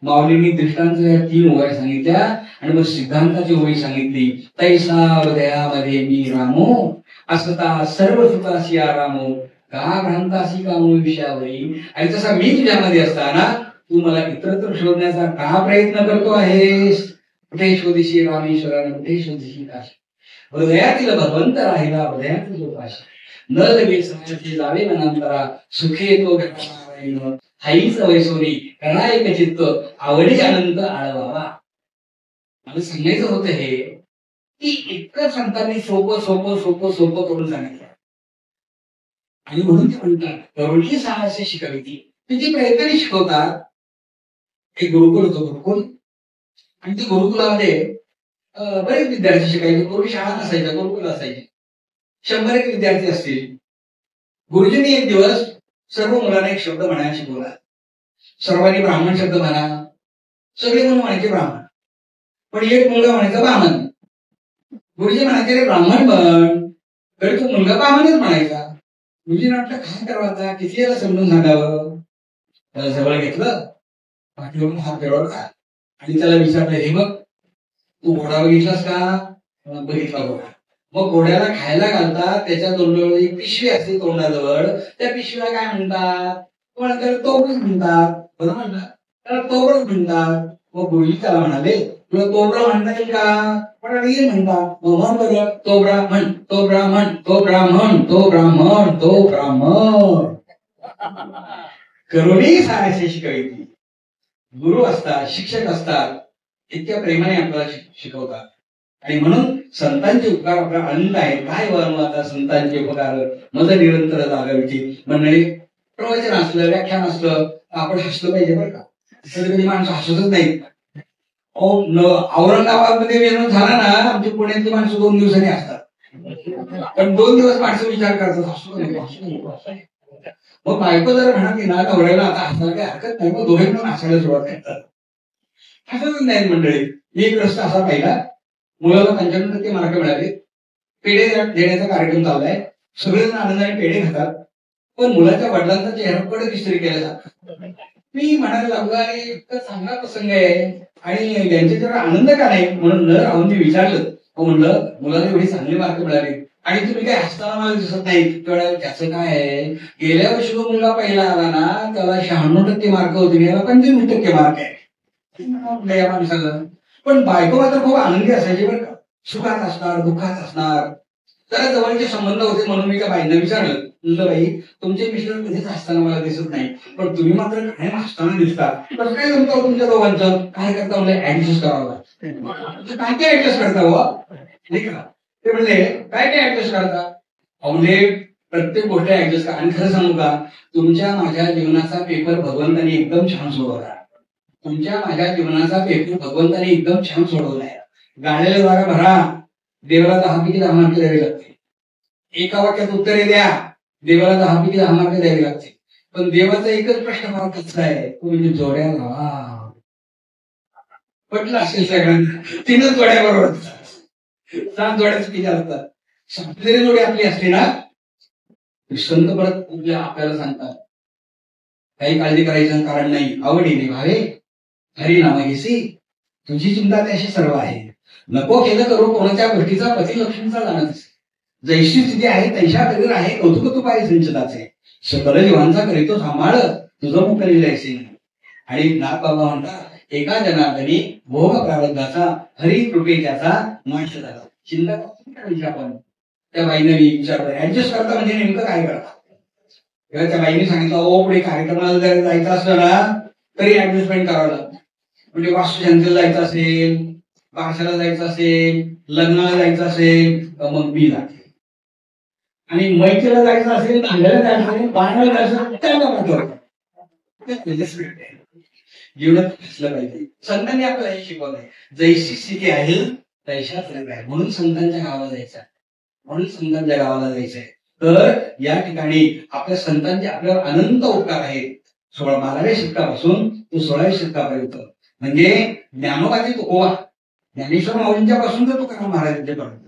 माऊलींनी दृष्टांच्या 3 ओव्या सांगितल्या आणि मग सिद्धांताची ओवी सांगितली. तैसा हृदयामध्ये मी रामो असता सर्व सुखाशी आरामो का भ्रांताशी कामो विषयावरी. आणि तसा मी तुझ्यामध्ये असताना तू मला इतरत्र शोधण्याचा का प्रयत्न करतो आहेस. कुठे शोधिशी रामेश्वराने कुठे शोधिशी काशी. हृदयातील भगवंत राहिला हृदयातील जो काशी. न लगे समाजाची जावे मनांतरा सुखे तो घटना हाईच वैसोरी करणा एक चित्त आवडी अनंत आळवावा. मला सांगायचं होतं हे की इतकं संतांनी सोपं सोपं सोपं सोपं करून सांगितलं. आणि म्हणून ते म्हणतात करुणी साहस्य शिकविती. तिची प्रयत्न शिकवतात. एक गुरुकुल होतो, गुरुकुल. आणि ते गुरुकुलामध्ये बरेच विद्यार्थी शिकायचे. पूर्वी शाळा नसायच्या, गुरुकुल असायचे. 100 विद्यार्थी असतील. गुरुजींनी एक दिवस सर्व मुलांना एक शब्द म्हणायला शिकवला. सर्वांनी ब्राह्मण शब्द म्हणा. सगळे मुलं म्हणायचे ब्राह्मण, पण एक मुलगा म्हणायचा बामन. गुरुजी म्हणायचे रे ब्राह्मण बन, तरी तो मुलगा बामनच म्हणायचा. गुरुजींना वाटलं काय करावं आता, किती याला समजून सांगावं. त्याला जवळ घेतलं, पाठीवरून हात फिरवला आणि त्याला विचारलं, हे बघ तू घोडा बघितलास का. बघितला घोडा. मग घोड्याला खायला घालतात, त्याच्या तोंडाजवळ एक पिशवी असते तोंडाजवळ. त्या पिशवीला काय म्हणतात, त्याला तोबरच म्हणतात. बरोबर ना, त्याला तोबरच म्हणतात. मग गुरुजी त्याला म्हणाले, तुला तोबरा म्हणता येईल का. पण येईल म्हणतात. मग म्हण बरं, तो ब्राह्मण, तो ब्राह्मण, तो ब्राह्मण, तो ब्राह्मण, तो ब्राह्मण. करुणी साहस्य शिकविती. गुरु असतात, शिक्षक असतात, इतक्या प्रेमाने आपल्याला शिकवतात. आणि म्हणून संतांचे उपकार आपला आनंद आहे. काय वर्म आता संतांचे उपकार मज निरंतर जागाविची. मंडळी, प्रवचन असलं, व्याख्यान असलं, आपण हसलं पाहिजे बरं का. कधी कधी माणसं हसतच नाहीत. औरंगाबादमध्ये विनोद झाला ना, आमची पुण्यातली माणसं 2 दिवसांनी असतात, पण 2 दिवस माणसं विचार करतात हसू नाही. मग बायको जर म्हणाली ना नवऱ्याला आता हसायला काही हरकत नाही, मग दोघे मिळून हसायला सुरुवात करतात. हसतच नाही मंडळी. मी एक रस्ता असा पाहिला, मुलाला 95% मार्क मिळाले, पेढे देण्याचा कार्यक्रम चाललाय. सगळेजण आनंदाने पेढे खातात. पण मुलाच्या वडिलांचा चेहरा कडक इस्त्री केल्यासारखा. मी म्हणायला लागलो अरे इतका चांगला प्रसंग आहे आणि त्यांच्यावर आनंद का नाही म्हणून न राहून मी विचारलं. म्हणलं मुलाला एवढी चांगली मार्क मिळाली आणि तुम्ही काय हसताना मला दिसत नाही. तेवढ्या त्याचं काय आहे, गेल्या वर्षी जो मुलगा पहिला आला ना त्याला 96% मार्क होते, याला 25% मार्क आहे या माणसाला. पण बायको मात्र खूप आनंदी असायची बरं का, सुखात असणार दुःखात असणार. जरा जवळचे संबंध होते म्हणून मी त्या बाईंना विचारलं, म्हणलं बाई तुमचे मिस्टर कधीच हसताना मला दिसत नाही पण तुम्ही मात्र काय हसताना दिसता, कसं काय जमतं तुमच्या दोघांचं, काय करता म्हणजे ऍडजस्ट करावं लागतं. काय काय ऍडजस्ट करता हो नाही का. ते म्हणले काय काय ऍडजस्ट करता. म्हणजे प्रत्येक गोष्ट ऍडजस्ट करा. आणि खरं सांगू का, तुमच्या माझ्या जीवनाचा पेपर भगवंतानी एकदम छान सोडवला. तुमच्या माझ्या जीवनाचा पेपर भगवंतानी एकदम छान सोडवलाय. गाड्याला जागा भरा, देवाला 10 पैकी 10 मार्क द्यावी लागते. एका वाक्यात उत्तरे द्या, देवाला 10 पैकी 10 मार्क द्यावी लागते. पण देवाचा एकच प्रश्न फार कच्चा आहे, तो म्हणजे जोड्या लावा. पटलं असेल सगळ्यांना, 3च जोड्या बरोबर असतात, 7 जोड्या चुकीच्या असतात. 7 जरी जोडी आपली असली ना, संत परत आपल्याला सांगतात काही काळजी करायचं कारण नाही, आवडीने भावे हरी नाम घेसी, तुझी चिंता त्याशी सर्व आहे. नको केलं करू कोणाच्या गोष्टीचा पती लक्ष्मीचा जाणत. जैशी स्थिती आहे तैशा करीर आहे, कौतुक तू पाय संचिताचे, सकल जीवांचा करीतो सांभाळ, तुझं मुख करील ऐसे. आणि नाथ बाबा म्हणतात एका जनार्दनी भोग प्रारब्धाचा हरी कृपे त्याचा नाश झाला. चिंता करायची आपण. त्या बाईने विचारलं ऍडजस्ट करता म्हणजे नेमकं काय करता. तेव्हा त्या बाईने सांगितलं ओ पुढे कार्यक्रमाला जर जायचं असलं ना तरी ऍडजस्टमेंट करावं लागतं. म्हणजे वास्तुशांतीला जायचं असेल, बारशाला जायचं असेल, लग्नाला जायचं असेल तर मग मी लागते. आणि मैत्रीला जायचं असेल, नांदायला जायचं असेल, बाणाला जायचं असेल त्याला पाठवलं. जीवनात असलं पाहिजे. संतांनी आपल्याला हे शिकवलंय जैशी स्थिती आहे तैशाच आहे. म्हणून संतांच्या गावाला जायचं, म्हणून संतांच्या गावाला जायचंय. तर या ठिकाणी आपल्या संतांचे आपल्यावर अनंत उपकार आहेत. 12व्या शतकापासून ते 16व्या शतकापर्यंत. म्हणजे ज्ञानोबाचे तुकोबा, ज्ञानेश्वर माऊलींच्या पासून तर तुकाराम महाराजांच्यापर्यंत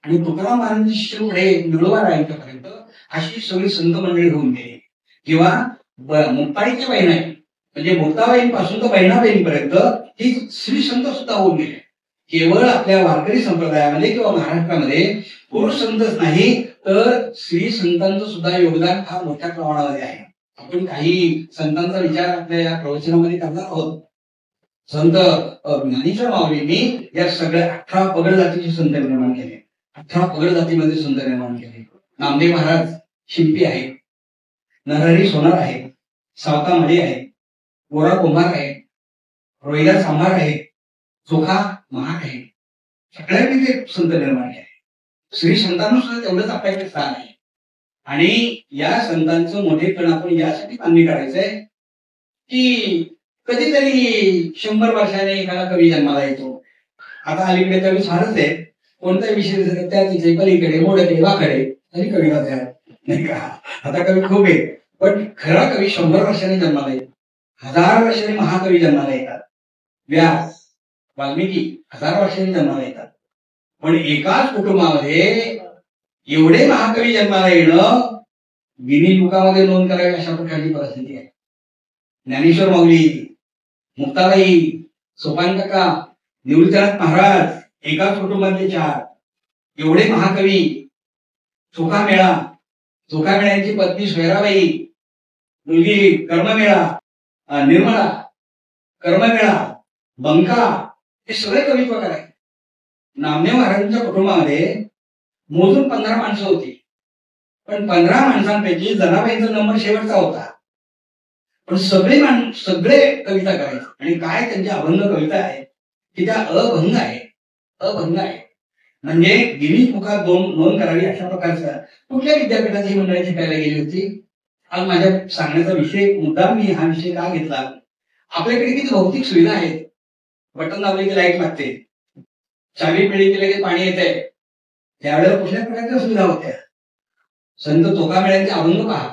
आणि तुकाराम महाराजांची शिष्य पुढे निळोबारायांच्यापर्यंत अशी सगळी संत मंडळी होऊन गेली. किंवा मुक्ताईच्या बहिणा म्हणजे मुक्ताबाईंपासून तर बहिणाबाईंपर्यंत ही श्री संत सुद्धा होऊन गेले. केवळ आपल्या वारकरी संप्रदायामध्ये किंवा महाराष्ट्रामध्ये पुरुष संतच नाही तर स्त्री संतांचं सुद्धा योगदान फार मोठ्या प्रमाणामध्ये आहे. आपण काही संतांचा विचार आपल्या या प्रवचनामध्ये करणार आहोत. संत ज्ञानेश्वर माऊलींनी या सगळ्या 18 पगड जातीचे संत निर्माण केले. 18 पगड जातीमध्ये संत निर्माण केले. नामदेव महाराज शिंपी आहेत, नरहरी सोनार आहेत, सावता माळी आहे, गोरा कुंभार आहे, रोहिदास आंभार आहे, चोखा महाग आहे. सगळ्यांनी ते संत निर्माण केले. श्री संतांना सुद्धा तेवढंच आपल्याकडे स्थान आहे. आणि या संतांचं मोठेपण आपण यासाठी मान्य करायचंय की कधीतरी 100 वर्षाने एखादा कवी जन्माला येतो. आता अलीकडे कवी फारच आहे, कोणता विषय त्या तिथे पलीकडे मोडकडे वाकडे तरी कविता तयार नाही का. आता कवी खूप आहे पण खरा कवी 100 वर्षाने जन्माला येतो. 1000 वर्षांनी महाकवी जन्माला येतात. व्यास वाल्मिकी 1000 वर्षांनी जन्माला येतात. पण एकाच कुटुंबामध्ये एवढे महाकवी जन्माला येणं गिनी बुकामध्ये नोंद करावी अशा प्रकारची परिस्थिती आहे. ज्ञानेश्वर माऊली, मुक्ताबाई, सोपान काका, निवृत्तीनाथ महाराज एकाच कुटुंबातले 4 एवढे महाकवी. चोखामेळा, चोखामेळ्यांची पत्नी सोयराबाई, मुलगी कर्ममेळा, निर्मळा, कर्ममेळा, बंका हे सगळे कवित्वकार आहेत. नामदेव महाराजांच्या कुटुंबामध्ये मोजून 15 माणसं होती. पण 15 माणसांपैकी जनाबाईंचा नंबर शेवटचा होता. पण सगळे कविता करायचे. आणि काय त्यांची अभंग कविता आहे की त्या अभंग आहे, अभंग आहे. म्हणजे गिनीज बुकात नोंद करावी अशा प्रकारचा. कुठल्या विद्यापीठात ही मंडळी शिकायला गेली होती. आज माझ्या सांगण्याचा विषय मुद्दा मी हा विषय का घेतला, आपल्याकडे किती भौतिक सुविधा आहेत. बटन दाबले की लाईट लागते, चावी पिढी केले की पाणी येते. त्यावेळेला कुठल्या प्रकारच्या सुविधा होत्या. संत चोखामेळ्यांचे अभंग पहा.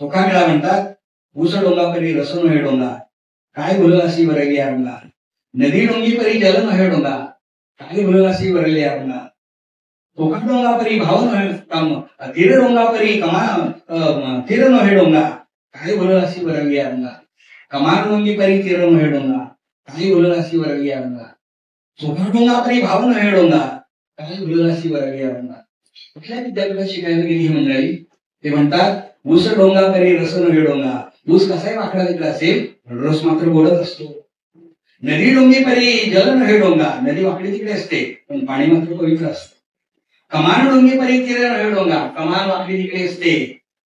चोखामेळा म्हणतात ऊस डोंगा परी रस नव्हे डोंगा, काय भुललासी वरली आरंगा, नदी डोंगी परी जल नव्हे डोंगा, काय भुललासी वरली आरंगा. चोखा डोंगा परी भाव तीर डोंगा परी तीर नव्हे डोंगा काय बोलल अशी वरंगी अंगा. कमान डोंगी परी तीर नव्हे डोंगा काय बोलल अशी वरंगी अंगा. चोखा डोंगा परी भाव नव्हे डोंगा काय बोलल अशी वरंगी अंगा. कुठल्या विद्यापीठात शिकायला गेली ही मंडळी? ते म्हणतात ऊस डोंगा परी रस नव्हे डोंगा. ऊस कसाही वाकडा तिकडे असेल रस मात्र गोडच असतो. नदी डोंगी परी जल नव्हे डोंगा. नदी वाकडी तिकडे असते पण पाणी मात्र पवित्र असतं. कमान डोंगी परी तीर नव्हे डोंगा. कमान वाकडी तिकडे असते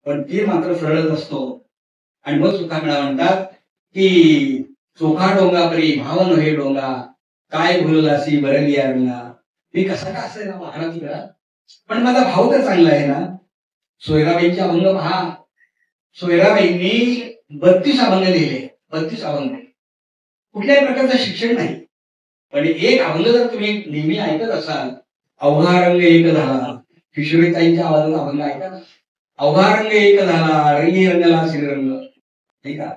पण तीर मात्र सरळच असतो. आणि मग सुखाकडा म्हणतात की चोखा डोंगा परी भाव नव्हे डोंगा काय भुललासी वरंगी अंगा. मी कसा का असेल ना वाकडा तिकडा पण माझा भाव तर चांगला आहे ना. सोयराबाईंचे अभंग पहा. सोयराबाईंनी 32 अभंग लिहिले. 32 अभंग. कुठल्याही प्रकारचं शिक्षण नाही पण एक अभंग जर तुम्ही नेहमी ऐकत असाल, अवघा रंग एक झाला. किशोरीताईंच्या आवाजाचा अभंग ऐका ना. अवघा रंग एक झाला रंगी रंगला श्रीरंग. ठीक आहे.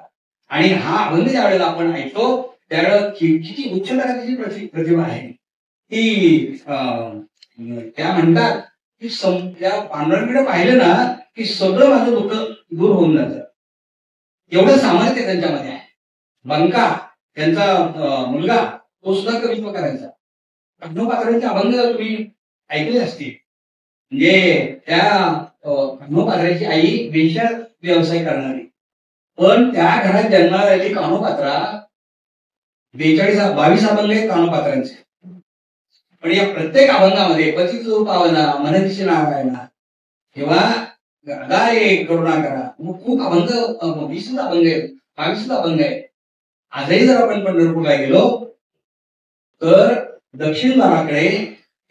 आणि हा अभंग ज्या वेळेला आपण ऐकतो त्यावेळेला किती उच्च दर्जाची प्रतिभा आहे की त्या म्हणतात की त्या पांडुरंगाकडे पाहिलं ना की सगळं माझं दुःख दूर होऊन जातं. एवढं सामर्थ्य त्यांच्यामध्ये आहे. बंका त्यांचा मुलगा तो सुद्धा कवित्व करायचा. खंडोपात्रांचे अभंग तुम्ही ऐकले असतील. म्हणजे त्या खंडोपात्राची आई वेश्या व्यवसाय करणारी पण त्या घरात जन्माला आलेली कानोपात्रा 22 अभंग आहेत कानोपात्रांचे. पण या प्रत्येक अभंगामध्ये पतित पावना मनदिशी नारायणा किंवा गाय करुणा करा खूप अभंग 20 अभंग आहेत 22 अभंग आहेत. आजही जर आपण पंढरपूरला गेलो तर दक्षिण द्वाराकडे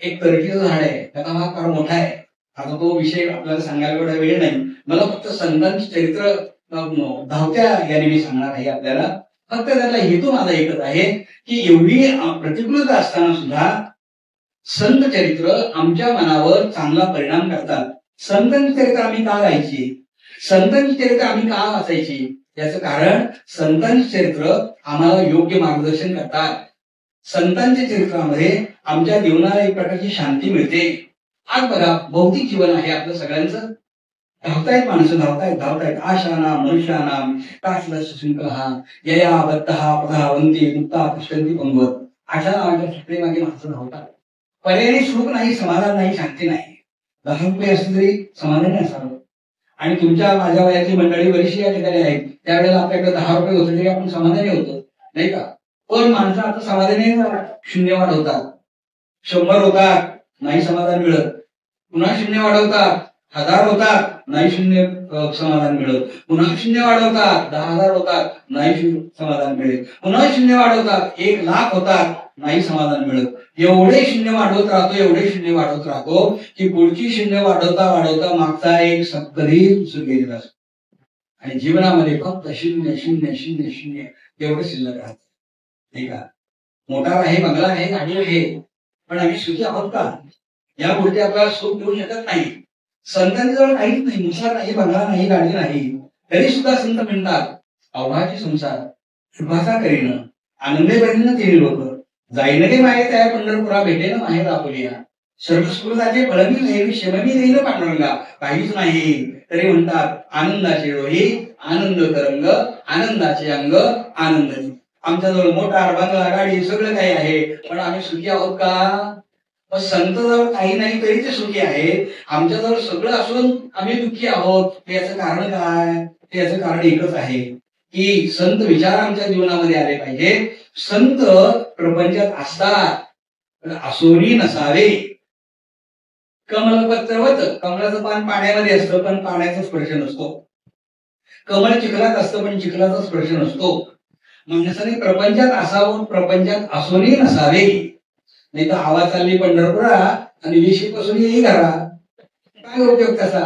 एक तरकीचं झाड आहे. त्याचा हा फार मोठा आहे. आता तो विषय आपल्याला सांगायला एवढा वेळ नाही. मला फक्त संतांचे चरित्र धावत्या याने मी सांगणार आहे आपल्याला. फक्त त्याचा हेतू माझा एकच आहे की एवढी प्रतिकूलता असताना सुद्धा संत चरित्र आमच्या मनावर चांगला परिणाम करतात. संतांची चरित्र आम्ही का गायची, संतांची चरित्र आम्ही का वाचायची, याचं कारण संतांची चरित्र आम्हाला योग्य मार्गदर्शन करतात. संतांच्या चरित्रामध्ये आमच्या जीवनाला एक प्रकारची शांती मिळते. आज बघा भौतिक जीवन आहे आपलं सगळ्यांचं. धावतायत माणसं धावतायत आशानाम मनुष्यानाम काशलहा यया बद्धहा प्रधावंती मुक्ता पुष्कंती पंगवत. आशा नावाच्या छत्रे मागे माणसं धावतात. पर्यायी सुख नाही, समाधान नाही, शांती नाही. 10 रुपये असले तरी समाधानी असावं. आणि तुमच्या माझ्या वयाची मंडळी बरीचशी या ठिकाणी आहेत. त्यावेळेला आपल्याकडे 10 रुपये होते तरी आपण समाधानी होतो नाही का. पण माणसं आता समाधानी शून्य वाढवतात. 100 होतात नाही समाधान मिळत. पुन्हा शून्य वाढवतात 1000 होतात नाही शून्य समाधान मिळत. पुन्हा शून्य वाढवतात 10,000 होतात नाही समाधान मिळत. पुन्हा शून्य वाढवतात 1,00,000 होतात नाही समाधान मिळत. एवढे शून्य वाढवत राहतो की पुढची शून्य वाढवता वाढवता मागचा एक कधीही गेलेला असतो. आणि जीवनामध्ये फक्त शून्य शून्य शून्य शून्य एवढं शिल्लक राहत. ठीक आहे. मोटार आहे, बंगला आहे, गाडी आहे, पण आम्ही सुखी आहोत का? या गोष्टी आपल्याला सुख देऊ शकत नाही. संतांच्या जवळ काहीच नाही, मुसार नाही, बंगला नाही, गाडी नाही, तरी सुद्धा संत म्हणतात अवघाची संसार सुखाचा करीन आनंदे बरीन तिने लोक जाईन गे माये त्या पंढरपुरा भेटेन माहेर आपुलिया सर्वस्कृताचे फळमी लेवी शममी देईन पांडुरंगा. काहीच नाही तरी म्हणतात आनंदाचे डोही आनंद तरंग आनंदाचे अंग आनंद. आमच्याजवळ मोटार बंगला गाडी सगळं काही आहे पण आम्ही सुखी आहोत का? संत जवळ काही नाही तरी ते सुखी आहेत. आमच्याजवळ सगळं असून आम्ही दुःखी आहोत. याचं कारण काय? याचं कारण एकच आहे की संत विचार आमच्या जीवनामध्ये आले पाहिजे. संत प्रपंचात असतात असोनी नसावे. कमलपत्रवत कमलाचं पान पाण्यामध्ये असतं पण पाण्याचा स्पर्श नसतो. कमळ चिखलात असतं पण चिखलाचा स्पर्श नसतो. माणसाने प्रपंचात असावं, प्रपंचात असोनी नसावे. नाही तर आवाज चालली पंढरपुरा आणि विशीपासून येई घरा, काय उपयोग त्याचा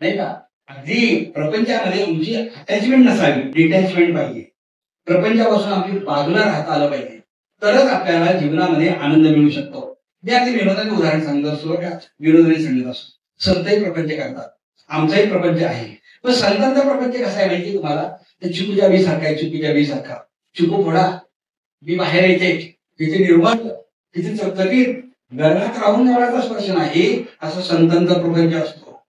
नाही का. अगदी प्रपंचामध्ये तुमची अटॅचमेंट नसावी, डिटॅचमेंट पाहिजे. प्रपंचापासून आपली बाजूला राहता आलं पाहिजे तरच आपल्याला जीवनामध्ये आनंद मिळू शकतो. मी अगदी विनोदाने उदाहरण सांगत असतो का, विनोदाने सांगत असतो. संतही प्रपंच करतात, आमचाही प्रपंच आहे. पण संतांचा प्रपंच कसा आहे माहिती तुम्हाला? ते चिकूच्या बी सारखा आहे, चुकीच्या बी सारखा. चिकू फोडा, बी बाहेर येते, तिथे निर्माण, तिथे चकचकीत, घरात राहून देवळाचा स्पर्श नाही असं संतांचा प्रपंच असतो.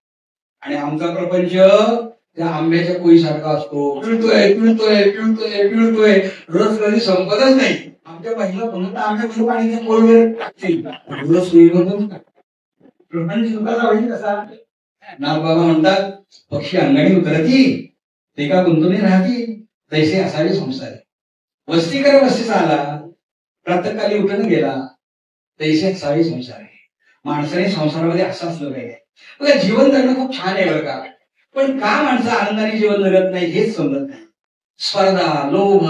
आणि आमचा प्रपंच त्या आंब्याच्या कोळीसारखा असतो. पिळतोय पिळतोय पिळतोय पिळतोय, रस कधी संपतच नाही. आमच्या बाईला पुन्हा आंब्यामध्ये पाणी कोळीवर टाकतील, प्रपंच दुखाचा होईल कसा. नागबाबा म्हणतात, पक्षी अंगाने उतरती ते का गुंतून राहती, तैसे असावे संसार. वस्ती करे वस्तीचा आला, प्रातःकाली उठून गेला, तैसे असावे संसार. माणसाने संसारामध्ये असं असलं पाहिजे. बघा, जीवन जगणं खूप छान आहे बरं का, पण का माणसं आनंदाने जीवन जगत नाही हेच समजत नाही. स्पर्धा, लोभ,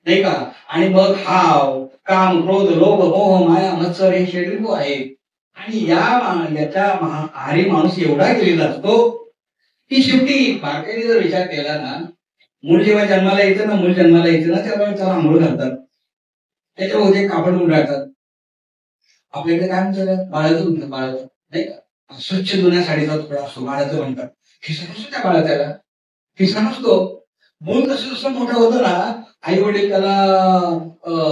नाही का, आणि मग हाव, काम, क्रोध, लोभ, मोह, माया, मत्सर हे षड्रिपू आहेत. आणि याच्या आहारी माणूस एवढा गेलेला असतो की शेवटी बारकाईने जर विचार केला ना, मूळ जेव्हा जन्माला यायचं ना त्याला आंघोळ घालतात, त्याच्यावर होते कापड गुंडाळतात. आपल्याकडे काय म्हणतात, बाळाचं म्हणतात, बाळाचं नाही का, स्वच्छ जुन्या साडीचा तुकडा असतो, बाळाचं म्हणतात. खिसा नसतो त्या बाळाच्याला, खिसा नसतो. मूल कसं जसं मोठं होतं ना, आई वडील त्याला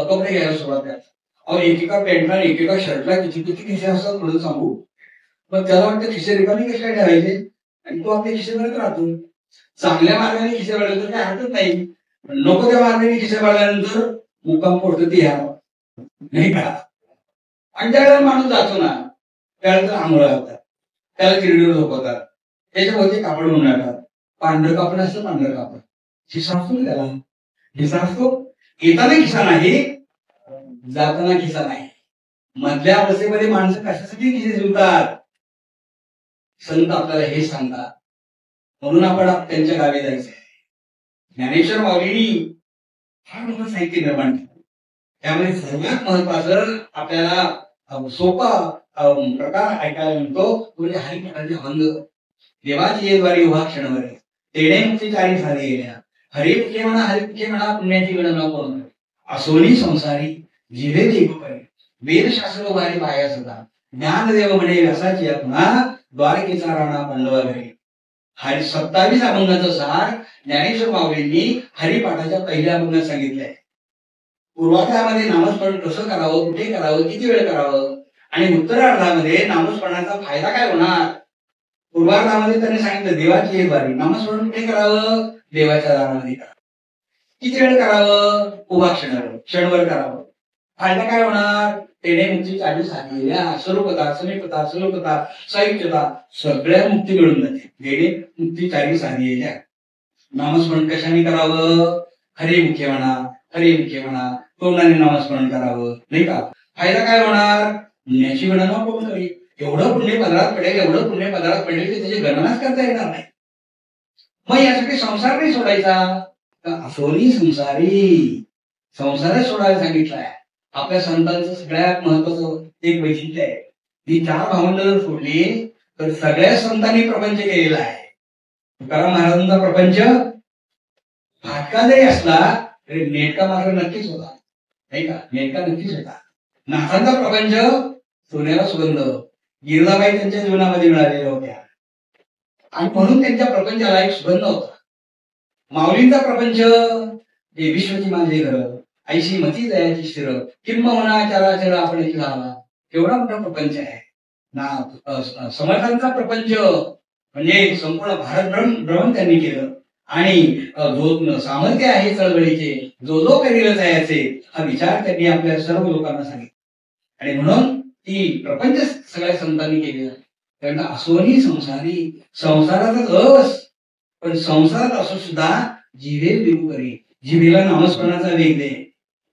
कपडे घ्यायला सुरुवात करतात. अहो, एकेका पॅन्टला एकेका शर्टला किती किती खिसे असतात थोडं सांगू. पण त्याला वाटतं खिसे रिकामी कशा काय ठेवायचे, आणि तो आपले खिसे भरत राहतो. चांगल्या मार्गाने खिसे भरले तर काय हरकत नाही, नको त्या मार्गाने खिसे भरल्यानंतर मुक्काम पडतं ते ह्या नाही का. आणि त्यावेळेला माणूस जातो ना, त्यावेळेला आंघोळ घालतात, त्याला चिरडीवर झोपवतात, त्याच्यामध्ये कापड गुंडाळतात. पांढरं कापड असतं, पांढरं कापड खिसा असतो ना, त्याला खिसा असतो. येताना खिसा नाही, जाताना खिसा नाही. मधल्या अवस्थेमध्ये माणसं कशासाठी खिसे जुळतात, संत आपल्याला हे सांगतात. म्हणून आपण त्यांच्या गावी जायचं. ज्ञानेश्वर माऊलींनी फार मोठं साहित्य निर्माण केलं. त्यामध्ये सर्वात महत्वाचं आपल्याला सोपा प्रकार ऐकायला मिळतो म्हणजे हरिपाठाचे भंग. देवाची येद्वारी उभा क्षणवर तेणे मुक्ती चारी झाली गेल्या, हरिपुखे म्हणा पुण्याची गणना करून असोनी संसारी जिवे देवपरी, वेदशास्त्र उभारी पाया सदा, ज्ञानदेव म्हणे व्यासाची पुन्हा द्वारकेचा राणा पांडवा घरी. 27 अभंगाचं सार ज्ञानेश्वर माऊलींनी हरिपाठाच्या पहिल्या अभंगात सांगितलंय. पूर्वार्धामध्ये नामस्मरण कसं करावं, कुठे करावं, किती वेळ करावं, आणि उत्तरार्धामध्ये नामस्मरणाचा फायदा काय होणार. पूर्वार्धामध्ये त्यांनी सांगितलं देवाची येद्वारी, नामस्मरण कुठे करावं, देवाच्या दारामध्ये करावं, किती वेळ करावं, उभा क्षणभर करावं. फायदा काय होणार, तेणे मुक्ती चाली साधलेल्या स्वरूपता समीपता स्वरूपता साहित्यता सगळ्या मुक्ती मिळून जाते. तेणे मुक्ती चाली साधलेल्या. नामस्मरण कशाने करावं, हरिमुखे म्हणा तोंडाने नामस्मरण करावं नाही का. फायदा काय होणार, पुण्याची गणना कोण करी. एवढं पुण्य पदरात पडेल की त्याची गणनाच करता येणार नाही. मग यासाठी संसार नाही सोडायचा, असोनी संसारी, संसारच सोडायला सांगितलाय. आपल्या संतांचं सगळ्यात महत्वाचं एक वैशिष्ट्य आहे, ती 4 भावंड जर सोडली तर सगळ्या संतांनी प्रपंच केलेला आहे. तुकाराम महाराजांचा प्रपंच फाटका जरी असला तरी नेटका मात्र नक्कीच होता नाही का, नेटका नक्कीच होता. नाथांचा प्रपंच सोन्याला सुगंध, गिरजाबाई त्यांच्या जीवनामध्ये मिळालेल्या होत्या आणि म्हणून त्यांच्या प्रपंचाला एक सुगंध होता. माऊलींचा प्रपंच हे विश्वची माझे घर, ऐशी मती दयाची स्थिर, किंबहुना चराचर आपण झाला, एवढा मोठा प्रपंच आहे ना. समर्थांचा प्रपंच म्हणजे संपूर्ण भारत भ्रमण त्यांनी केलं आणि जो सामर्थ्य आहे चळवळीचे, जो करील जायचे हा विचार त्यांनी आपल्या सर्व लोकांना सांगितला. आणि म्हणून ती प्रपंच सगळ्या संतांनी केलेला. त्यांना असोनी संसारी, संसाराचाच अवस, पण संसारात असो सुद्धा जिवे देऊ करी, जिभेला नामस्मरणाचा वेग दे.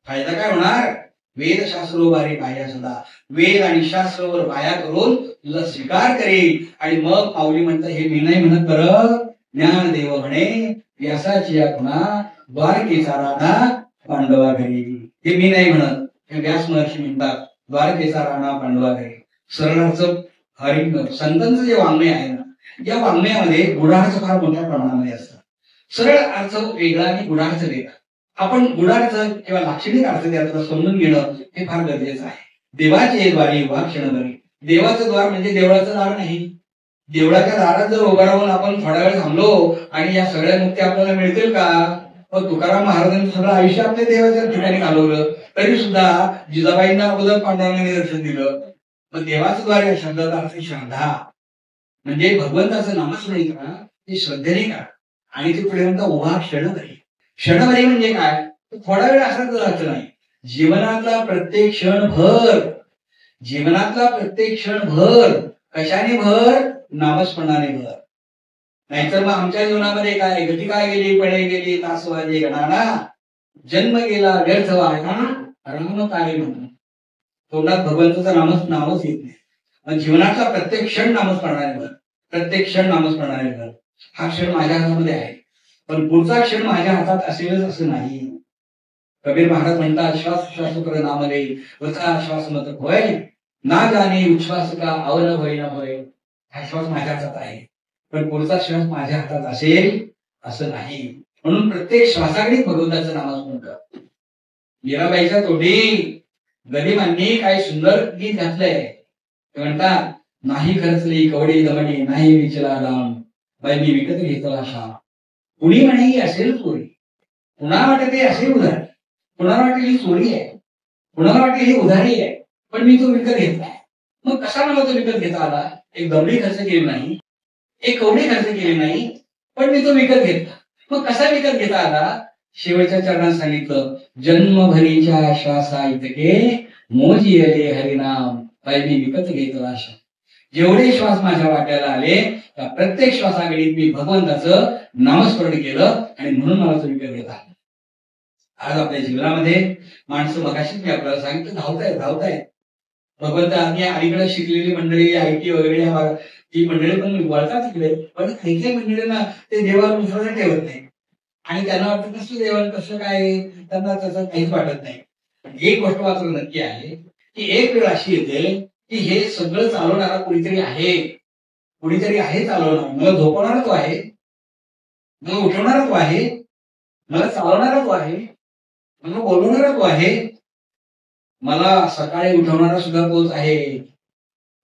फायदा काय होणार, वेद शास्त्रोबारी पाया सुद्धा, वेद आणि शास्त्रावर पाया करून तुझा स्वीकार करेल. आणि मग माऊली म्हणतात, हे मी नाही म्हणत बरं, ज्ञानदेव म्हणे व्यासाची पुन्हा द्वारकेचा राणा पांडवा घरी. हे मी नाही म्हणत, हे व्यास महर्षी म्हणतात द्वारकेचा राणा पांडवा घरी. सरळार्थ हरि संतांचं जे वाङ्मय आहे ना, या वाङ्मयामध्ये गुढार्थ फार मोठ्या प्रमाणामध्ये असतात. सरळ अर्थ वेगळा आणि गुढार्थ वेगळा. आपण गुढार्थ किंवा लाक्षणिक अर्थ त्याचा समजून घेणं हे फार गरजेचं आहे. देवाचे द्वारी उभा क्षणभरी, देवाचं द्वार म्हणजे देवळाचं दार नाही. देवळाच्या दारात जर उभा राहून आपण थोडा वेळ थांबलो आणि या सगळ्या मुक्ती आपल्याला मिळतील का. मग तुकाराम महाराजांनी सगळं आयुष्य आपल्या देवाच्या ठिकाणी घालवलं, तरी सुद्धा जिजाबाईंना अगोदर पांडुरंगाने दर्शन दिलं, मग देवाचं द्वार या शब्दाचा अर्थ श्रद्धा, म्हणजे भगवंताचं नामस्मरण करा, ते श्रद्धेने करा. आणि ते पुढे म्हणता उभा क्षणभरी. क्षणभरी म्हणजे काय, थोडा वेळ असाच अर्थ नाही. जीवनातला प्रत्येक क्षणभर, जीवनातला प्रत्येक क्षणभर कशाने भर, नामस्मरणाने भर. नाहीतर मग आमच्या जीवनामध्ये काय, गती काय गेली, पळे गेली, तास वाजे गणाना, जन्म गेला व्यर्थ वाया, राम काय म्हणून तोंडात भगवंताचं नामच येत नाही. मग जीवनाचा प्रत्येक क्षण नामस्मरणाने भर, प्रत्येक क्षण नामस्मरणाने भर. हा क्षण माझ्या हातामध्ये आहे, पण पुढचा क्षण माझ्या हातात असेलच असं नाही. कबीर महाराज म्हणतात, श्वास श्वास कर नामले वचा श्वास मत होय, ना जाणे उच्छ्वास का अवन होय ना होय. हा श्वास माझ्या हातात आहे, पण पुढचा श्वास माझ्या हातात असेल असं नाही. म्हणून प्रत्येक श्वासाकडे भगवंताचं नामस्मरण कर. मीराबाईच्या तोंडी गरिबांनी काय सुंदर गीत घातलंय. ते म्हणतात, नाही खर्चली कवडी दमणी, नाही विचला राम, बाई मी विकत घेतला श्याम. कुणी म्हणे ही असेल चोरी, कुणा वाटते असे उधार, कुणाला वाटेल ही चोरी आहे, कुणाला वाटेल ही उधारी आहे, पण मी तो विकत घेतलाय. मग कसा मला तो विकत घेता आला? एक दमडी खर्च केली नाही, एक कवडी खर्च केली नाही, पण मी तो विकत घेतला. मग कसा विकत घेता आला? शेवटच्या चरणात सांगितलं, जन्मभरीच्या श्वासा इतके मोजी आले हरिनाम, बाई मी विकत घेतला श्याम. जेवढे श्वास माझ्या वाट्याला आले त्या प्रत्येक श्वासाकडे मी भगवंताचं नामस्मरण केलं आणि म्हणून मला तो विकत घेता. आज आपल्या जीवनामध्ये माणसं, मगाशीच मी आपल्याला सांगितलं, धावतायत. भगवंत अलीकडे शिकलेली मंडळी, IT वगैरे ती मंडळी पण वळतात तिकडे, पण काही काही मंडळींना ते देवाला विश्वास ठेवत नाही. आणि त्यांना वाटतं कसं देवाला कसं काय, त्यांना तसं काहीच वाटत नाही. एक गोष्ट मात्र नक्की आहे की एक वेळ अशी येते की हे सगळं चालवणारा कोणीतरी आहे चालवणार. मला झोपवणारा तो आहे, मला उठवणारा तो आहे, मला चालवणारा तो आहे, मला बोलवणारा तो आहे, मला सकाळी उठवणारा सुद्धा तोच आहे.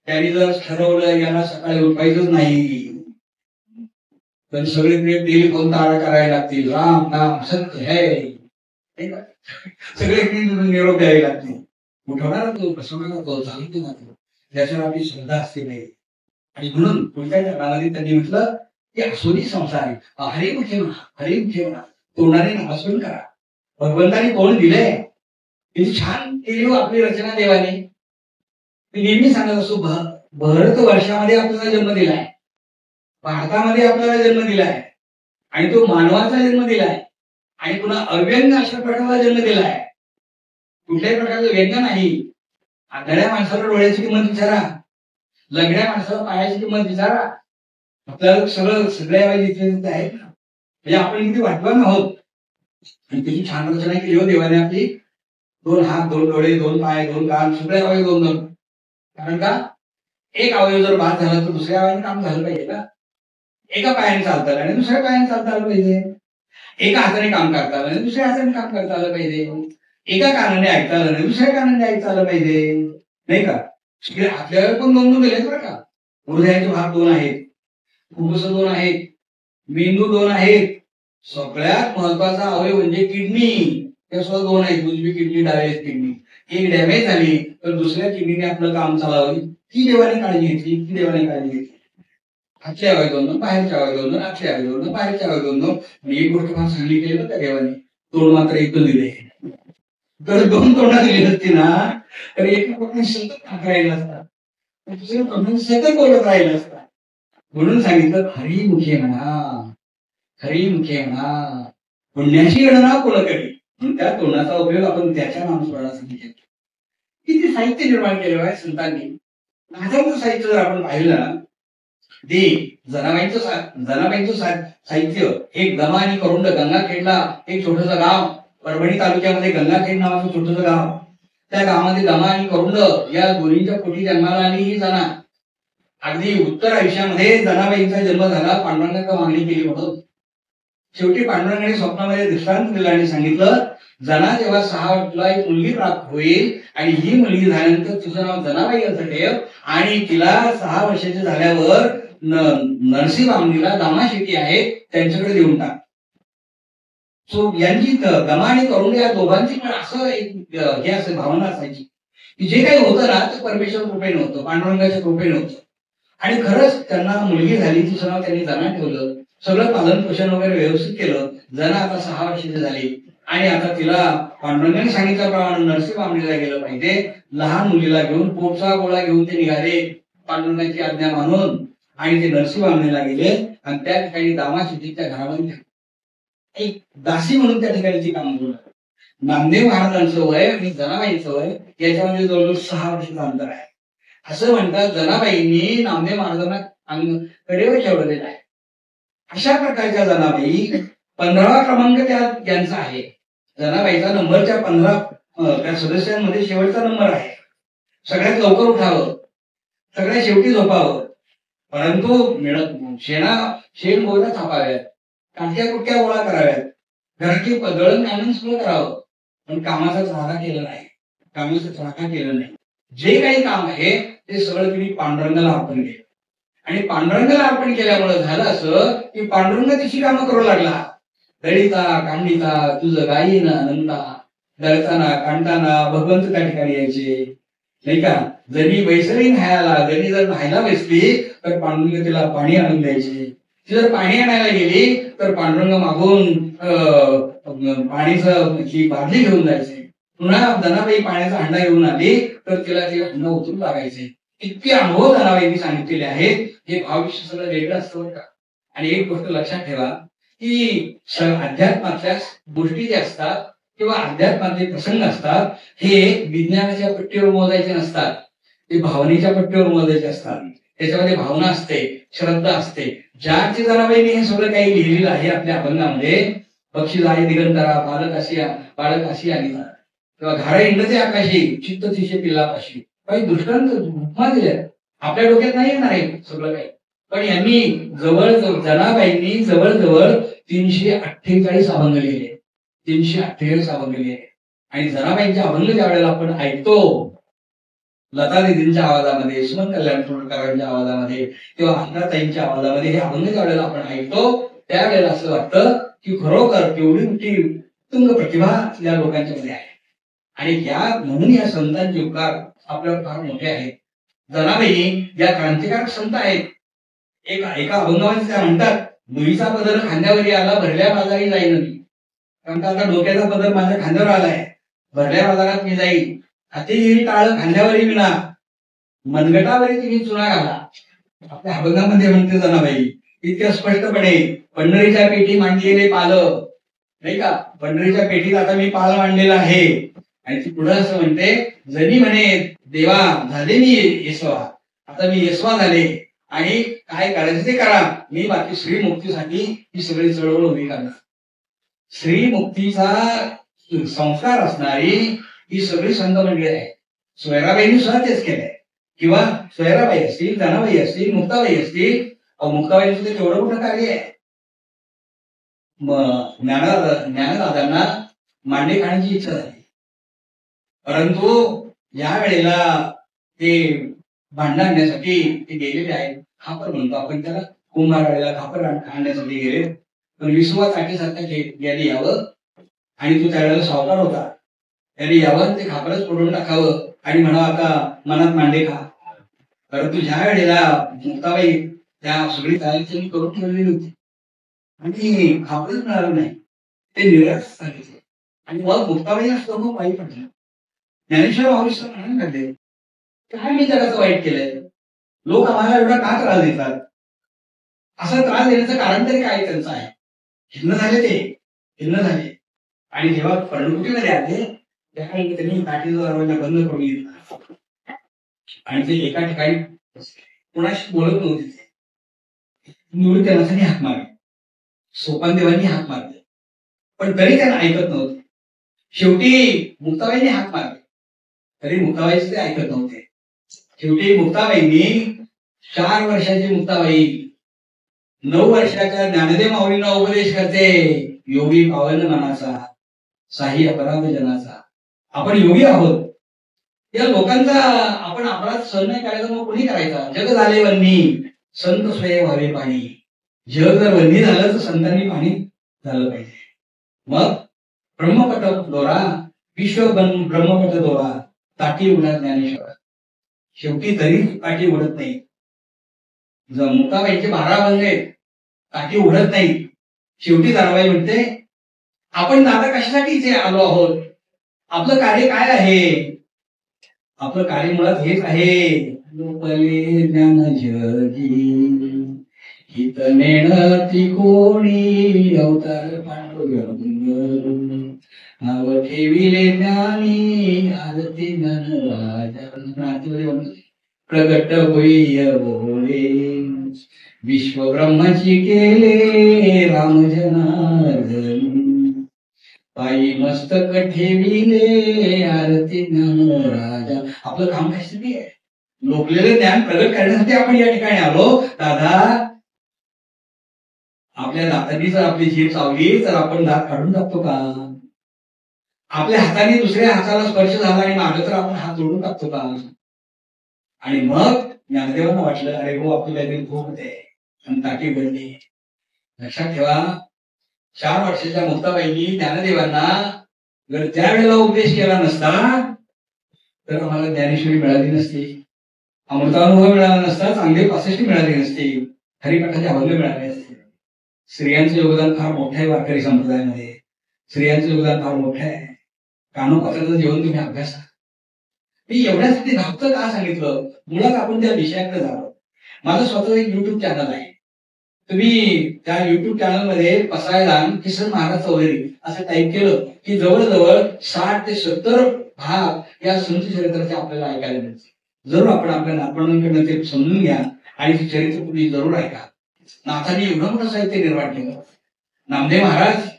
त्यांनी जर ठरवलं याला सकाळी उठवायचंच नाही तर सगळे डेली कोणता आळा करायला लागतील, राम नाम सत्य है, सगळे निरोप द्यावे लागतील. उठवणारा तो, बसवणारा तो, चालतो ना तो, त्याच्यावर आपली श्रद्धा असते नाही. आणि म्हणून पुढच्या काळामध्ये त्यांनी म्हटलं की असोनी संसार आहे, हरिमुखे म्हणा, तोंडाने नामस्मरण करा. भगवंताने तोंड दिलंय, किती छान केली हो आपली रचना देवाने. मी नेहमी सांगत असतो, भारत वर्षामध्ये आपल्याला जन्म दिलाय, भारतामध्ये आपल्याला जन्म दिलाय, आणि तो मानवाचा जन्म दिलाय, आणि पुन्हा अव्यंग अशा प्रकारचा जन्म दिलाय. कुठल्याही प्रकारचं व्यंग नाही. आंधळ्या माणसाला डोळ्याची किंमत विचारा, लंगड्या माणसाला पायाची किंमत विचारा. आपल्याला सगळ्या आहेत ना, म्हणजे आपण किती वाटवान आहोत. आणि त्याची छान रचना केली हो देवाने आपली. 2 हात, 2 डोळे, 2 पाय, 2 कान, सगळे अवयव 2-2. कारण का, एक अवयव जर बाद झाला तर दुसऱ्या अवयवाने काम झालं पाहिजे का. एका पायाने चालता आलं आणि दुसऱ्या पायाने चालता आलं पाहिजे, एका हाताने काम करता आलं आणि दुसऱ्या हाताने काम करता आलं पाहिजे, एका कानाने ऐकता आलं आणि दुसऱ्या कानाने ऐकता आलं पाहिजे, नाही का. आपल्याला पण 2-2 दिलेत बरं का. हृदयाचे भाग 2 आहेत, फुफ्फुस 2 आहेत, मेंदू 2 आहेत. सगळ्यात महत्वाचा अवयव म्हणजे किडनी, त्यासुद्धा 2 आहेत, उजवी किडनी, डावी किडनी. एक डॅमेज झाली तर दुसऱ्या किडनीने आपलं काम चालावं, ती देवाने काळजी घेतली. आतल्या अवयव 2, बाहेरच्या अवयव 2, आतल्या अवयव 2, बाहेरच्या अवयव 2. एक गोष्ट फार चांगली केली बरं का देवाने, तोंड मात्र एकच दिले. तर 2 तोंडा दिली नसती ना तर एका कोणी सतत राहिला असता, दुसऱ्या कोणी सतत बोलत राहिला असता. म्हणून सांगितलं, हरिमुखे म्हणा, पुण्याची गणना कोण करी. त्या तोंडाचा उपयोग आपण त्याच्या नामस्मरणासाठी केला. किती साहित्य निर्माण केलं आहे संतांनी. नाथांचं साहित्य जर आपण पाहिलं ना, ते जनाबाईंचं साहित्य. एक दमा आणि करुंड, गंगाखेडला एक छोटंसं गाव, परभणी तालुक्यामध्ये गंगाखेड नावाचं छोटंसं गाव. त्या गावामध्ये दमा आणि करुंड या दोन्हीच्या पोटी जन्माला आली ही जना. अगदी उत्तर आयुष्यामध्ये जनाबाईंचा जन्म झाला, पांडुरंगाला मागणी केली म्हणून. शेवटी पांडुरंगाने स्वप्नामध्ये दृष्टांत दिला आणि सांगितलं, जना जेव्हा 6 वर्षाला एक मुलगी प्राप्त होईल आणि ही मुलगी झाल्यानंतर तुझं नाव जनाबाई असं ठेव, आणि तिला 6 वर्षाची झाल्यावर नरसी बामणीला दमा शेती आहे त्यांच्याकडे देऊन टाक. सो यांची दमा आणि करुंड या दोघांची पण असं एक हे असे भावना असायची की जे काही होतं ना ते परमेश्वर कृपेने होतं, पांडुरंगाच्या कृपेने होतं. आणि खरंच त्यांना मुलगी झाली, तिचं नाव त्यांनी जना ठेवलं. सगळं पालन पोषण वगैरे व्यवस्थित केलं. जना आता 6 वर्षाची झाली आणि आता तिला पांडुरंगाने सांगितल्याप्रमाणे नरसिंहवामणीला गेलं पाहिजे. लहान मुलीला घेऊन पोटचा गोळा घेऊन ते निघाले पांडुरंगाची आज्ञा मानून आणि ते नरसिंहवामणीला गेले आणि त्या ठिकाणी दामाशितीच्या घरामध्ये एक दासी म्हणून त्या ठिकाणी ती काम करू लागली. नामदेव महाराजांचं वय आणि जनाबाईंचं वय याच्यामध्ये जवळजवळ 6 वर्षाचं अंतर आहे. असं म्हणतात जनाबाईंनी नामदेव महाराजांना कडेवर ठेवलेलं आहे. अशा प्रकारच्या जनाबाई 15वा क्रमांक त्यांचा आहे. जनाबाईचा नंबरच्या 15 त्या सदस्यांमध्ये शेवटचा नंबर आहे. सगळ्यात लवकर उठावं, सगळ्यात शेवटी झोपावं, परंतु शेण गोळ्या थापाव्यात, काठ्या कुटक्या गोळा कराव्यात, घराची दळण काढून सगळं करावं, पण कामाचा त्राका केला नाही. जे काही काम आहे ते सगळं तुम्ही पांडुरंगाला अर्पण केलं. आणि पांडुरंगाला अर्पण केल्यामुळे झालं असं की पांडुरंग तिची कामं करू लागला. दळीता कांडिता तुझं गायीना नंदा, दळताना कांडताना भगवंत त्या ठिकाणी यायचे नाही का. जरी बैसरी न्हायला, जरी जर न्हायला बसली तर पांडुरंग तिला पाणी आणून द्यायचे. ती जर पाणी आणायला गेली तर पांडुरंग मागून पाणीचं ही बादली घेऊन जायचे. पुन्हा जनाबाई पाण्याचा हंडा घेऊन आली तर तिला ते हंडा उतरून लागायचे. इतके अनुभव जनाबाईंनी सांगितलेले आहेत. हे भावविश्व सगळं वेगळं असतं का. आणि एक गोष्ट लक्षात ठेवा की अध्यात्मातल्या गोष्टी ज्या असतात किंवा अध्यात्मातले प्रसंग असतात हे विज्ञानाच्या पट्टीवर मोजायचे नसतात, ते भावनेच्या पट्टीवर मोजायचे असतात. त्याच्यामध्ये भावना असते, श्रद्धा असते. ज्या अर्थी जनाबाईंनी हे सगळं काही लिहिलेलं आहे आपल्या अभंगामध्ये, बक्षीस आहे दिगंतरा बालक अशी आणि किंवा घाडे इंडते आकाशी चित्त तिशे पिल्लापाशी, काही दृष्टांत उपमा दिल्या. आपल्या डोक्यात नाही येणार आहे सगळं काही, पण यांनी जनाबाईंनी जवळजवळ 348 अभंग लिहिले. 348 अभंग लिहिले. आणि जनाबाईंचे अभंग ज्या वेळेला आपण ऐकतो लता दिदींच्या आवाजामध्ये, सुमन कल्याण तोडकरांच्या आवाजामध्ये किंवा अण्णाताईंच्या आवाजामध्ये हे अभंग ज्या वेळेला आपण ऐकतो त्यावेळेला असं वाटतं की खरोखर केवढी मोठी उत्तुंग प्रतिभा या लोकांच्या मध्ये आहे. आणि म्हणून या संतांचे उपकार आपल्यावर फार मोठे आहेत. जनाबाई या क्रांतिकारक संत आहेत. एका अभंगामध्ये त्या म्हणतात, मुलीचा पदर खांद्यावरी आला भरल्या बाजारी जाईन मी. कारण आता डोक्याचा पदर माझ्या खांद्यावर आलाय, भरल्या बाजारात मी जाईल. हाती येईल टाळ खांद्यावरी विना, मनगटावरी तुम्ही चुना घाला. आपल्या अभंगामध्ये म्हणते जनाबाई इतक्या स्पष्टपणे, पंढरीच्या पेटी मांडलेले पाल नाही का, पंढरीच्या पेटीत आता मी पाल मांडलेला आहे. आणि ती पुढे असं म्हणते, जरी म्हणे देवा झाले मी येसवा, आता मी येसवा झाले आणि काय करायचं ते करा, मी बाकी श्रीमुक्तीसाठी ही सगळी चळवळ उभी करणार. श्रीमुक्तीचा संस्कार असणारी ही सगळी संत मंडळी आहे. सोयराबाईंनी सुद्धा तेच केलंय. किंवा सोयराबाई असतील, जनाबाई असतील, मुक्ताबाई असतील. मुक्ताबाईंचं ते तेवढं मोठं कार्य आहे. ज्ञानदादांना मांडे खाण्याची इच्छा झाली, परंतु या वेळेला ते भांडण आणण्यासाठी ते गेलेले आहेत. खापर म्हणतो आपण त्याला, कुंभारवाड्याला खापर आणण्यासाठी गेले. पण विसवा चाटीसारखा गेले यावं आणि तो त्यावेळेला सावकार होता. त्याने यावं ते खापरच फोडून टाकावं आणि म्हणावं आता मनात मांडे खा. परंतु ज्या वेळेला मुक्ताबाई त्या सगळी तयारी त्यांनी करून ठेवलेली होती आणि खापरच मिळालं नाही, ते निराश झाले. आणि मग मुक्ताबाई असतो मग वाईट पडलं. ज्ञानेश्वर भावविश्व म्हणून काढले, काय मी जगाचं वाईट केलंय, लोक आम्हाला एवढा का त्रास देतात, असा त्रास देण्याचं कारण तरी काय त्यांचं आहे. हिंद झाले आणि जेव्हा पर्णकुटीमध्ये आले त्यावेळी त्यांनी काठीचा दरवाजा बंद करून घेतला आणि ते एका ठिकाणी कोणाशी बोलत नव्हते. त्यांना हाक मारले, सोपानदेवांनी हाक मारले, पण तरी त्यांना ऐकत नव्हते. शेवटी मुक्ताबाईंनी हाक मारले तरी मुक्ताबाईच ते ऐकत नव्हते. शेवटी मुक्ताबाईंनी 4 वर्षाची मुक्ताबाई 9 वर्षाच्या ज्ञानदेव माऊलींना उपदेश करते, योगी पावन मनाचा साही अपराध जनाचा. आपण योगी आहोत, या लोकांचा आपण अपराध सहन नाही करायचा, मग कोणी करायचा. जग झाले वन्नी संत स्वयं व्हावे पाणी. जग जर वन्नी झालं तर संतांनी पाणी झालं पाहिजे. मग ब्रह्मपट दोरा, विश्व ब्रह्मपट दोरा, ताटी उडणार ज्ञानेश्वर. शेवटी तरी ताटी उडत नाही. मुक्ताबाईंचे 12 अभंग आहेत, ताटी उडत नाही. शेवटी ताराबाई म्हणते, आपण दादा कशासाठी इथे आलो आहोत, आपलं कार्य काय आहे. आपलं कार्य मुळात हेच आहे, लोपले ज्ञान जगी हित नेण त्रिकोणी अवतार पांडुरंग नाव ठेविले ज्ञानी आरती ज्ञान राजा प्रगट होई बोले विश्व ब्रह्माची केले राम जनार्दनी पायी मस्तक ठेविले आरती ज्ञान राजा. आपलं काम कशासाठी आहे, लोकलेलं ज्ञान प्रगट करण्यासाठी आपण या ठिकाणी आलो. दादा आपल्या दातांनी जर आपली जीभ चावली तर आपण दात काढून टाकतो का. आपल्या हाताने दुसऱ्या हाताला स्पर्श झाला आणि मागं तर आपण हात जोडून टाकतो का. आणि मग ज्ञानदेवांना वाटलं, अरे हो आपली काहीतरी खूप होते आणि ताटी बनली. लक्षात ठेवा, 4 वर्षाच्या मुक्ताबाईंनी ज्ञानदेवांना जर त्यावेळेला उपदेश केला नसता तर आम्हाला ज्ञानेश्वरी मिळाली नसती, अमृतानुभव मिळाला नसता, चांगले 65 मिळाली नसती, हरिपाठाचे अभंग मिळाले असते. स्त्रियांचं योगदान फार मोठं आहे वारकरी संप्रदायामध्ये. स्त्रियांचं योगदान फार मोठं आहे. कानोपात्राचं जेवण तुम्ही अभ्यासा. मी एवढ्यासाठी धावतं का सांगितलं, मुळात आपण त्या विषयाकडे जावं. माझं स्वतःच एक युट्यूब चॅनल आहे. तुम्ही त्या युट्यूब चॅनलमध्ये पसायदान किसन महाराज चौधरी असं टाईप केलं की जवळजवळ 60 ते 70 भाग या संत चरित्राचे आपल्याला ऐकायला मिळते. जरूर आपण आपल्या नातवंडांकडनं ते समजून घ्या आणि ते चरित्र तुम्ही जरूर ऐका. नाथांनी एवढं मोठं साहित्य निर्माण केलं. नामदेव महाराज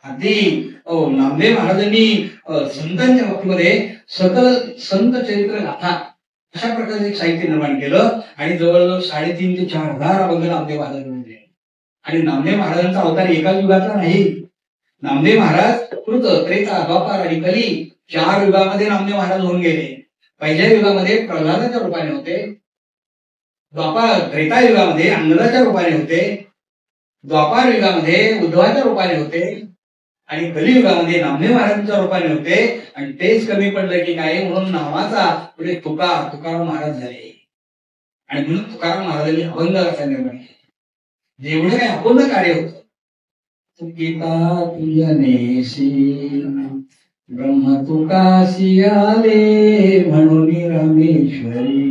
नामदेव महाराजांनी संतांच्या बाबतीमध्ये सकल संत चरित्र गाथा अशा प्रकारचे एक साहित्य निर्माण केलं आणि जवळजवळ 3,500 ते 4,000 अभंग नामदेव महाराजांनी दिले. आणि नामदेव महाराजांचा अवतार एकाच युगातला नाही. नामदेव महाराज कृत, त्रेता, द्वापार आणि कली 4 युगामध्ये नामदेव महाराज होऊन गेले. पहिल्या युगामध्ये प्रल्हादाच्या रूपाने होते, त्रेता युगामध्ये अंगदाच्या रूपाने होते, द्वापार युगामध्ये उद्धवाच्या रूपाने होते आणि कलियुगामध्ये नामदेव महाराजांच्या रूपाने होते. आणि तेच कमी पडलं की काय, म्हणून नावाचा पुढे तुकाराम महाराज झाले. आणि म्हणून तुकाराम महाराजांनी अभंग असा निर्माण केला. जेवढं काही अपूर्ण कार्य होतं, तुकिता तुझनेसी ब्रह्म तुकासी आले म्हणून रामेश्वरी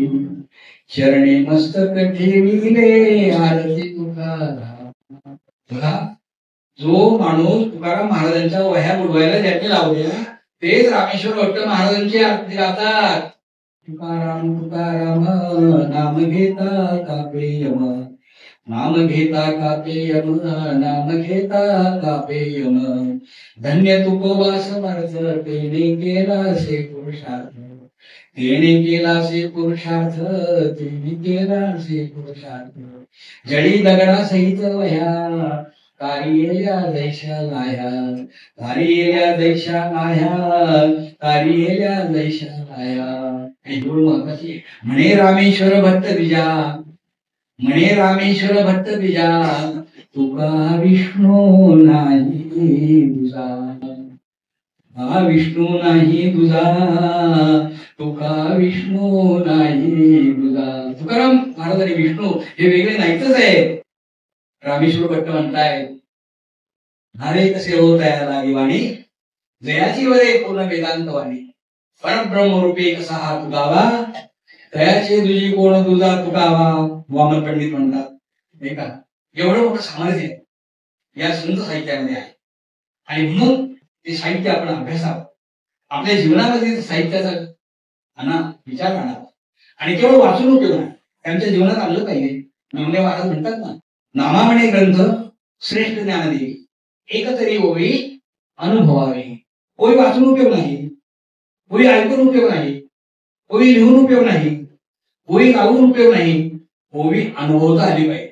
चरणी मस्तक ठेविले आरती तुकाराम. बघा, जो माणूस तुकाराम महाराजांच्या वह्या बुडवायला ज्यांनी लावल्या तेच रामेश्वर भट्ट महाराजांची आरती गातात. तुकाराम तुकाराम नाम घेता कापे यम, नाम घेता कापे यम, नाम घेता कापे यम. धन्य तुकोबास समर्थ तेने केला से पुरुषार्थ, तेने केला से पुरुषार्थ, तेने केला से पुरुषार्थ. जडी दगडा सहित वह्या कारियेल्या दैशा लाया, कारियेल्या दैशा लाया, कारियेल्या दैशा लाया. आणि गुरु महत्वाची म्हणे रामेश्वर भट्ट बिजा, म्हणे रामेश्वर भट्ट बिजा, तुका विष्णू नाही तुझा, हा विष्णू नाही तुझा, तुका विष्णू नाही तुझा. तुकाराम महाराज आणि विष्णू हे वेगळे नाहीतच आहे. रामेश्वर भट्ट म्हणताय, नारे कसे होत आहे लागी वाणी, जयाची वरे पूर्ण वेदांत वाणी. परब्रह्मरूपी कसा हा तुगावा, तयाचे तुझी कोण तुझा तुकावा. वामन पंडित म्हणतात नाही का. एवढं मोठं सामर्थ्य या संत साहित्यामध्ये आहे. आणि म्हणून ते साहित्य आपण अभ्यासावं, आपल्या जीवनामध्ये साहित्याचा विचार आणावा. आणि केवळ वाचून उपयोग नाही, त्यांच्या जीवनात आणलं पाहिजे. नामदेव महाराज म्हणतात ना, नामामणे ग्रंथ श्रेष्ठ ज्ञानदेवी, एकतरी ओवी अनुभवावे. ओवी वाचून उपयोग नाही, ओवी ऐकून उपयोग नाही, ओवी लिहून उपयोग नाही, ओवी गाऊन उपयोग नाही, ओवी अनुभवता आली पाहिजे.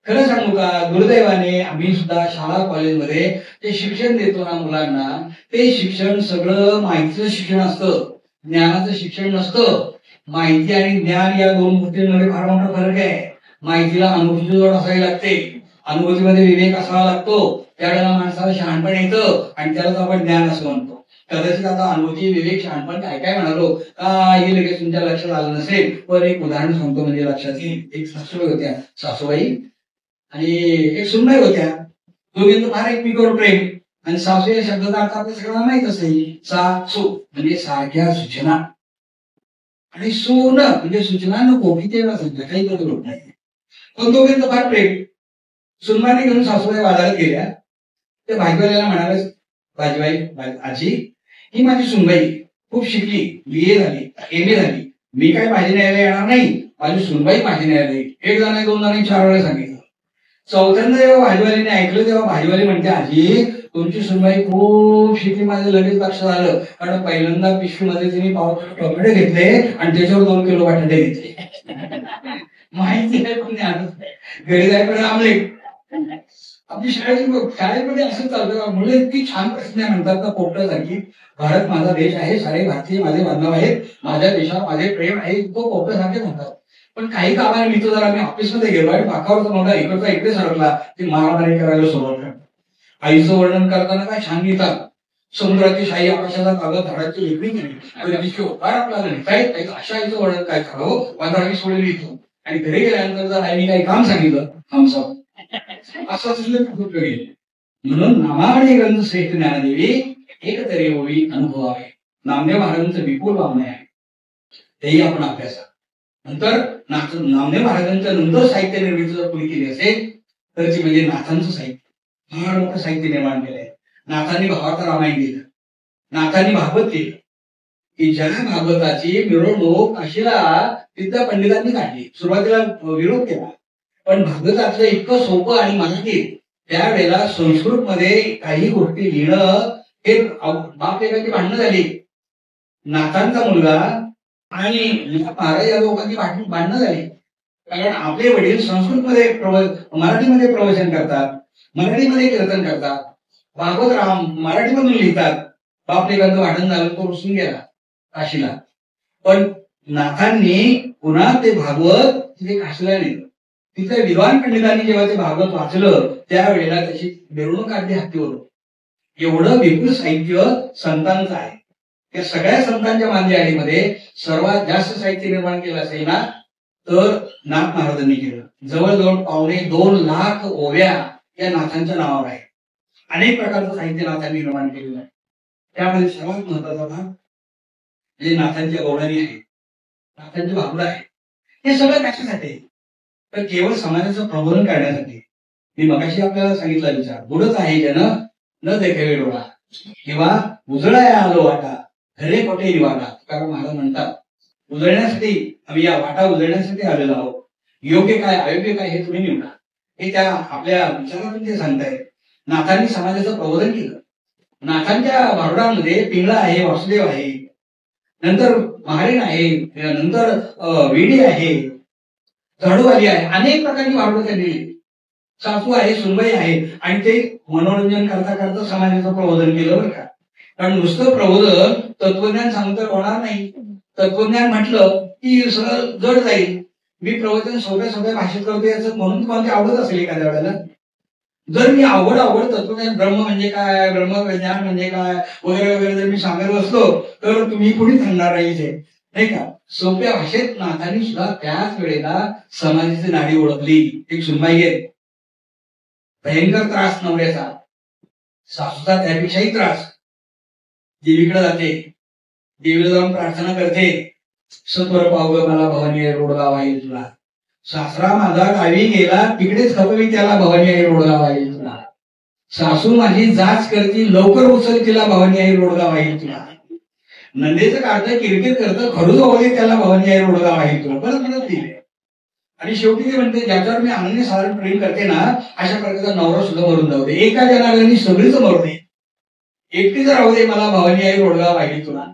खरं सांगू का, दुर्दैवाने आम्ही सुद्धा शाळा कॉलेजमध्ये जे शिक्षण देतो ना मुलांना, ते शिक्षण सगळं माहितीचं शिक्षण असतं, ज्ञानाचं शिक्षण नसतं. माहिती आणि ज्ञान या 2 गोष्टींमध्ये फार मोठा फरक आहे. माहितीला अनुभूती जोड असावी लागते, अनुभूतीमध्ये विवेक असावा लागतो, त्यावेळेला माणसाला शहाणपण येतं आणि त्यालाच आपण ज्ञान असं म्हणतो. कदाचित आता अनुभूती विवेक शहाणपण काय काय म्हणालो हे लगेच तुमच्या लक्षात आलं नसेल, पण एक उदाहरण सांगतो म्हणजे लक्षात येईल. एक सासूबाई होत्या, सासूबाई आणि एक सुनबाई होत्या. दोघींचं फार एकमेकावर प्रेम. आणि सासू या शब्दाचा अर्थ आपल्या सगळ्यांना माहित असेल. सासू म्हणजे सारख्या सूचना, आणि सून म्हणजे सूचना नको किती वेळा सांगतात, काही बदल होत नाही. पण दोघींचं फार प्रेम. सुनबाईने घेऊन सासूबाई बाजारात गेल्या. त्या भाजीवाल्याला म्हणाले, भाजीबाई आजी, ही माझी सुनबाई खूप शिकली, BA झाली, MA झाली. मी काय भाजी न्यायला येणार नाही, माझी सुनबाई भाजी न्यायला येईल. एक जण दोन जणांनी 4 वेळा सांगितलं. चौथ्यांदा जेव्हा भाजीवालीने ऐकलं तेव्हा भाजीवाली म्हणते, आजी तुमची सुनबाई खूप शिकली. माझं लगेच लक्षात आलं, कारण पहिल्यांदा पिशवीमध्ये तिने पाव किलो टोमॅटो घेतले आणि त्याच्यावर 2 किलो बटाटे घेतले. माहिती आहे पण घरी जायपर्यंत आमलेट. आपली शाळेमध्ये असं चालतं. मुलं इतकी छान प्रश्न म्हणतात ना पोपटासारखी. भारत माझा देश आहे, सारे भारतीय माझे बांधव आहेत, माझ्या देशावर माझे प्रेम आहे, तो पोपटासारखे म्हणतात. पण काही कामाने मी तो जर आम्ही ऑफिसमध्ये गेलो आणि पाकावरचा मोठा इकडचा इकडे सरकला, ती मारामारी करायला सुरुवात करतात. आईचं वर्णन करताना काय छान लिहितात, समुद्राची शाही आकाशाचा कागद झाडाची लेखणी केली, आपल्याला लिहितायत. अशा आईचं वर्णन काय करावं, वादळावी सोडून लिहितो. आणि घरी गेल्यानंतर जर आईने काही काम सांगितलं, आमचं असं म्हणून नामावली ग्रंथ श्रेष्ठ ज्ञानदेवी एक तरी होई अनुभवावे. नामदेव महाराजांचं विपुल वाङ्मय आहे, तेही आपण अभ्यासा. नंतर नामदेव महाराजांच्या नंतर साहित्य निर्मिती जर कोणी केली असेल तर ती म्हणजे नाथांचं साहित्य. फार मोठं साहित्य निर्माण केलंय. नाथांनी भावार्थ रामायण केलं, नाथांनी भागवत केलं, की ज्या भागवताची मिरवणूक काशीला तिथल्या पंडितांनी काढली. सुरुवातीला विरोध केला, पण भागवतातलं इतकं सोपं आणि मराठीत त्यावेळेला संस्कृत मध्ये काही गोष्टी लिहिणं हे बाप लेकाची भांडणं झाली. नाथांचा मुलगा आणि महाराज या लोकांची भांडणं झाली, कारण आपले वडील संस्कृतमध्ये मराठीमध्ये प्रवचन करतात, मराठीमध्ये कीर्तन करतात, भागवत राम मराठीमधून लिहितात. बाप लेकांचं भांडण झालं, तो रुसून गेला काशीला. पण नाथांनी पुन्हा ते भागवत तिथे काशीला नेलं. तिथल्या विद्वान पंडितांनी जेव्हा ते भागवत वाचलं त्यावेळेला त्याची मिरवणूक काढली हत्तीवरून. एवढं विपुल साहित्य संतांचं आहे. त्या सगळ्या संतांच्या मांदियाळीमध्ये सर्वात जास्त साहित्य निर्माण केलं असेल ना तर नाथ महाराजांनी केलं. जवळजवळ 2.25 लाख ओव्या या नाथांच्या नावावर आहे. अनेक प्रकारचं साहित्य नाथांनी निर्माण केलेलं आहे. त्यामध्ये सर्वात महत्वाचा भाग म्हणजे नाथांच्या गौडणी आहे, नाथांचे भागवत आहे. हे सगळं कशासाठी? तर केवळ समाजाचं प्रबोधन करण्यासाठी. मी मगाशी आपल्याला सांगितलं विचार, बुडच आहे जन न देखावे डोळा, किंवा उजळाया आलो वाटा घरे कोठे निवाडा. कारण महाराज म्हणतात उजळण्यासाठी आम्ही या वाटा उजळण्यासाठी आलेलो आहोत. योग्य काय अयोग्य काय हे तुम्ही निवडा. हे त्या आपल्या विचारातून ते सांगतायत. नाथांनी समाजाचं प्रबोधन केलं. नाथांच्या भारुडामध्ये पिंगळा आहे, वासुदेव आहे, नंतर महारीण आहे, नंतर वेडी आहे, झाडूवाली आहे, अनेक प्रकारची भारुडं त्यांनी, सासू आहे, सुनबाई आहे. आणि ते मनोरंजन करता करता समाजाचं प्रबोधन केलं बरं का. कारण नुसतं प्रबोधन तत्वज्ञान सांगता होणार नाही. तत्वज्ञान म्हटलं की सगळं जड जाईल. मी प्रवचन सोप्या भाषेत करतो याचं म्हणून तुम्हाला ते आवडत असेल एखाद्या वेळेला. जर मी आवड तत्वज्ञान ब्रह्म म्हणजे काय, ब्रह्मज्ञान म्हणजे काय वगैरे वगैरे जर मी सांगत असलो तर तुम्ही कुणी थांबणार नाही का. सोप्या भाषेत नाथांनी सुद्धा त्याच वेळेला समाजाची नाडी ओळखली. एक सुनबाई आहे, भयंकर त्रास नवऱ्याचा, सासूचा त्यापेक्षाही त्रास. देवीकडे जाते, देवीला जाऊन प्रार्थना करते, सत्वर पावग मला भवानी रोडगाव आहे तुला. सासरा माझा गावी गेला तिकडेच खपवी त्याला भवानी आई रोडगाव आहे तुला. सासू माझी जाच करती लवकर उचल तिला भवानी आई रोडगाव आहे तुला. नंदेचं काढतं किरकिर करतं खरूच ओळखे त्याला भवानी आई रोडगाव आहे तुला. परत म्हणत दिले. आणि शेवटी ते म्हणते ज्याच्यावर मी अनन्य साधारण प्रेम करते ना अशा प्रकारचा नवरा सुद्धा मरून जाऊ दे. एका जनार्दनी सगळीच मरू दे, एकटीच राहू दे, मला भवानी आई रोडगाव आहे तुला.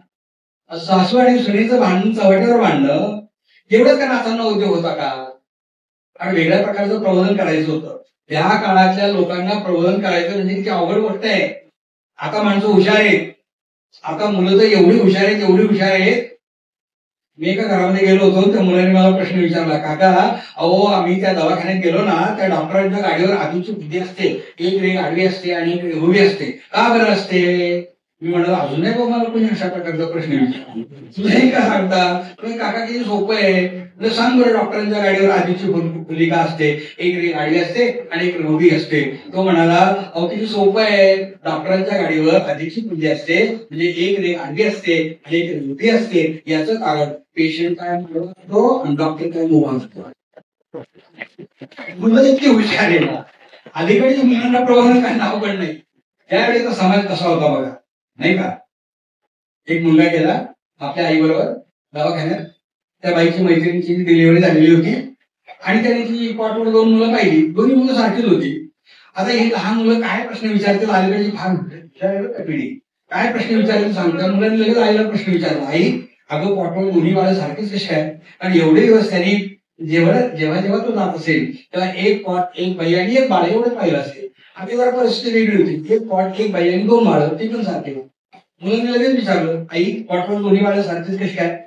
सासू आणि सुनेचं भांडण चव्हाट्यावर भांडणं एवढंच का नाथांना उद्योग होता का? आणि वेगळ्या प्रकारचं प्रबोधन करायचं होतं. त्या काळातल्या लोकांना प्रबोधन करायचं म्हणजे किती अवघड गोष्ट आहे. आता माणसं हुशार आहेत, आता मुलं तर एवढी हुशार आहेत. मी एका घरामध्ये गेलो होतो, त्या मुलांनी मला प्रश्न विचारला, काका अहो आम्ही त्या दवाखान्यात गेलो ना त्या डॉक्टरांच्या गाडीवर आधीची बुद्धी असते, एक रेग आडवी असते आणि एक उभी असते, का बरं असते? मी म्हणाला अजूनही बाबा मला कोणी अशा प्रकारचा प्रश्न विचारला तुलाही का सांगता तुम्ही काका किती सोपं आहे म्हणजे सांग बरं डॉक्टरांच्या गाडीवर आधीची फुलिका असते एक गाडी असते आणि एक रोगी असते तो म्हणाला अहो किती सोपं आहे डॉक्टरांच्या गाडीवर आधीची पुली असते म्हणजे एक रेग आडवी असते आणि एक रोगी असते याचं कारण पेशंट काय म्हणतो आणि डॉक्टर काय मुभा असतो मुलं इतकी हुशार आहे ना अलीकडे मुलांना प्रबोधन काय नाव पण नाही त्यावेळेचा समाज कसा होता बघा नाही का एक मुलगा गेला आपल्या आई बरोबर दवाखान्यात त्या बाईची मैत्रिणीची डिलिव्हरी झालेली होती आणि त्याने ती कॉटवर 2 मुलं पाहिली दोन्ही मुलं सारखीच होती आता ही लहान मुलं काय प्रश्न विचारतील अलीकडची फार पिढी काय प्रश्न विचारतील सांगतात मुलांनी लगेच आईला प्रश्न विचारला आई अगं कॉटवर दोन्ही बाळं सारखीच कशी आहे कारण एवढे दिवस त्यांनी जेव्हा जेव्हा तो जात असेल तेव्हा एक पॉट एक बाई आणि एक बाळ एवढं पाहिलं असेल आता जरा परिस्थिती वेगळी होती एक पॉट एक बाई आणि 2 बाळं ते पण सारखे मुलांनी लगेच विचारलं आई पॉटवर दोन्ही बाळं सारखीच कशी काय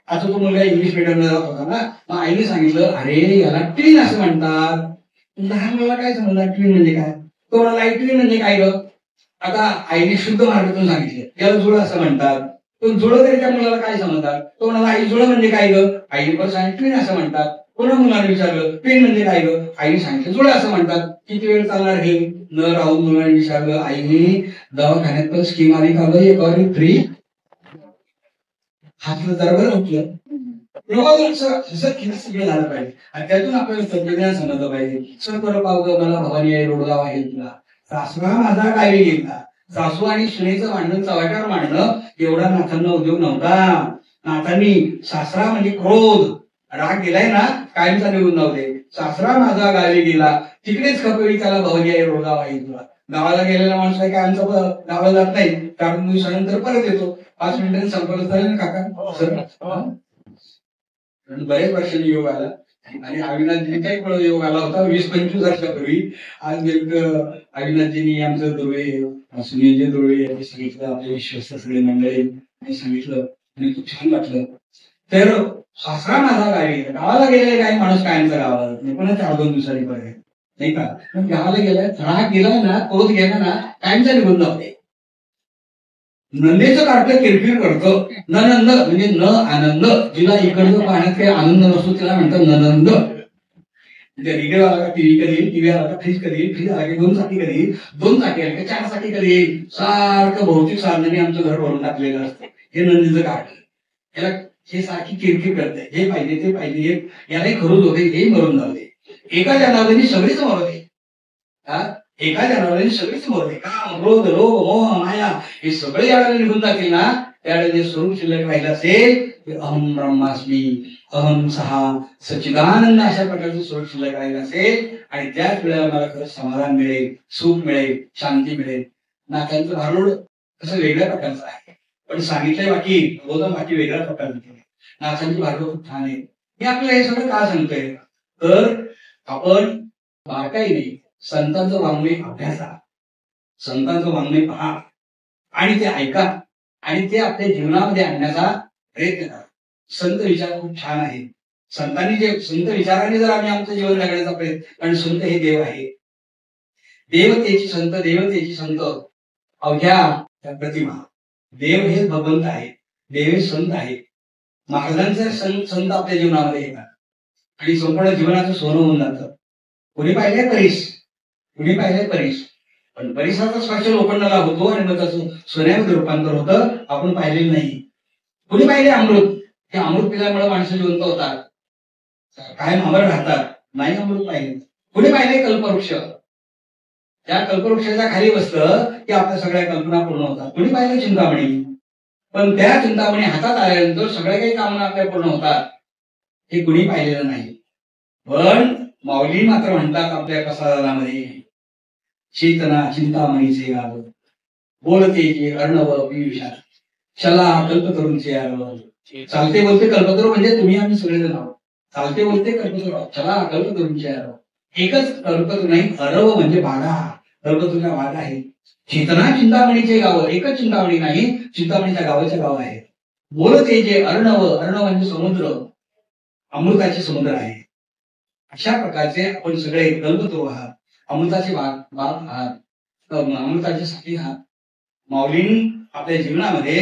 आता तो मुलगा इंग्लिश मीडियमला जात होता ना मग आईने सांगितलं अरे याला ट्विन असं म्हणतात लहान मुलाला काय समजणार ट्विन म्हणजे काय तो म्हणाला ट्विन म्हणजे काय ग आता आईने शुद्ध मराठीतून सांगितलं याला जुळं असं म्हणतात तो जुळं तरी त्या मुलाला काय समजतात तो म्हणाला आई जुळं म्हणजे काय ग आईने पण सांगितलं ट्विन असं म्हणतात पुन्हा मुलाने विचारलं ट्विन म्हणजे काय ग आईने सांगितलं जुळं असं म्हणतात किती वेळ चालणार हे न राहून मुलाने विचारलं आईने दवाखान्यात पण स्कीम आली का ग फ्री हातलं तर बरं उठलं सगळं झालं पाहिजे आणि त्यातून आपल्याला तंत्रज्ञान समजलं पाहिजे सर बरं पाव ग मला भवानी आहे रोडगाव आहे तुला सासरा माझा काय घेतला सासू आणि सुनेचं भांडण चव्हाट्यावर मांडणं एवढा नाथांना उद्योग नव्हता नाथांनी सासरा म्हणजे क्रोध राग गेलाय ना कायमचा निघून नव्हते सासरा माझा गावी गेला तिकडेच खपेळी त्याला भवानी आहे रोडगाव आहे तुला गावाला गेलेला माणूस काय आमचा गावाला जात नाही कारण मी सणानंतर परत येतो 5 मिनिटांनी संपर्क चालेल ना काका सर बरेच वर्षांनी योग आला आणि अविनाथजींनी काही योग आला होता 20-25 वर्षापूर्वी आज अविनाथजींनी आमचं दुर्वे सुनीलजी दुर्वे यांनी सांगितलं आपले विश्वस्त सगळे मंडळी सांगितलं आणि खूप छान वाटलं तर सासरा माझा गावाला गेलेले काही माणूस कायमचा गावाला पण 4-2 दिवसांनी परत नाही का गावाला गेलाय राग गेला ना क्रोध गेला ना कायमचा निघून जाते नंदेचं कार्ट किरकिर करतं ननंद म्हणजे न आनंद जिला इकडचं पाहण्यात काही आनंद नसतो तिला म्हणतात ननंद म्हणजे रेडिओ आला का टीव्ही कधी येईल टीव्ही आला का फ्रीज कधी येईल फ्रीज आला की 2 चाकी कधी येईल 2 चाकी आले का 4 चाकी कधी येईल सारखं भौतिक साधनाने आमचं घर भरून टाकलेलं असतं हे नंदीचं कार्ट याला हे सारखी किरकिर करते हे पाहिजे ते पाहिजे यालाही खरूच होते हे मरून जाऊ दे एका जनावरांनी सगळीच मरवते एका जनावरांनी सगळीच मरवते काम क्रोध लोभ मोह माया हे सगळे यावेळेला निघून जातील ना त्यावेळेला जे स्वरूप शिल्लक राहिलं असेल अहम ब्रह्मास्मी अहम सहा सच्चिदानंद अशा प्रकारचं स्वरूप शिल्लक राहिलं असेल आणि त्याच वेळेला मला खरं समाधान मिळेल सुख मिळेल शांती मिळेल नात्यांचं भारूड कसं वेगळ्या प्रकारचं आहे पण सांगितलंय बाकी बोलून बाकी वेगळ्या प्रकारचं नाथांची भारूड खूप छान आहे मी आपल्याला हे सगळं का सांगतोय तर आपण बारकाईने संतांचं वाङ्मय अभ्यासा संतांचं वाङ्मय पहा आणि ते ऐका आणि ते आपल्या जीवनामध्ये आणण्याचा प्रयत्न करा संत विचार खूप छान आहे संतांनी जे संत विचाराने जर आम्ही आमचं जीवन जगण्याचा प्रयत्न कारण संत हे देव आहे देवतेची संत अवघ्या प्रतिमा देव हे भगवंत आहे देव हे संत आहे महाराजांचे संत आपल्या जीवनामध्ये येतात आणि संपूर्ण जीवनाचं सोनं होऊन जातं कुणी पाहिलंय परीस पण परिसाचा स्पर्श लोखंडाला होतो आणि मग त्याचं सोन्यामध्ये रूपांतर होतं आपण पाहिलेलं नाही कुणी पाहिले अमृत हे अमृत पिल्यामुळे माणसं जिवंत होतात कायम अमर राहतात नाही अमृत पाहिले कुणी पाहिले कल्पवृक्ष त्या कल्पवृक्षाच्या खाली बसलं की आपल्या सगळ्या कल्पना पूर्ण होतात कुणी पाहिलं चिंतामणी पण त्या चिंतामणी हातात आल्यानंतर सगळ्या काही कामना आपल्या पूर्ण होतात हे कुणी पाहिलेलं नाही पण माऊली मात्र म्हणतात आपल्या प्रसादामध्ये चेतना चिंतामणीचे गाव बोलते अर्णव पियुषा चला कल्पतरूंचे आरव चालते बोलते कल्पतरू म्हणजे तुम्ही आम्ही सगळेजण आहोत चालते बोलते कल्पतरू चला कल्पतरूंचे आरव एकच कल्पतरू नाही अरव म्हणजे वाडा कल्पतरूचा वाडा आहे चेतना चिंतामणीचे गाव एकच चिंतामणी नाही चिंतामणीच्या गावाचे गाव आहे बोलते जे अर्णव म्हणजे समुद्र अमृताचे समुद्र आहे अशा प्रकारचे आपण सगळे कल्पतरू आहात अमृताचे बाग आहात अमृताचे साथी आहात माऊलींनी आपल्या जीवनामध्ये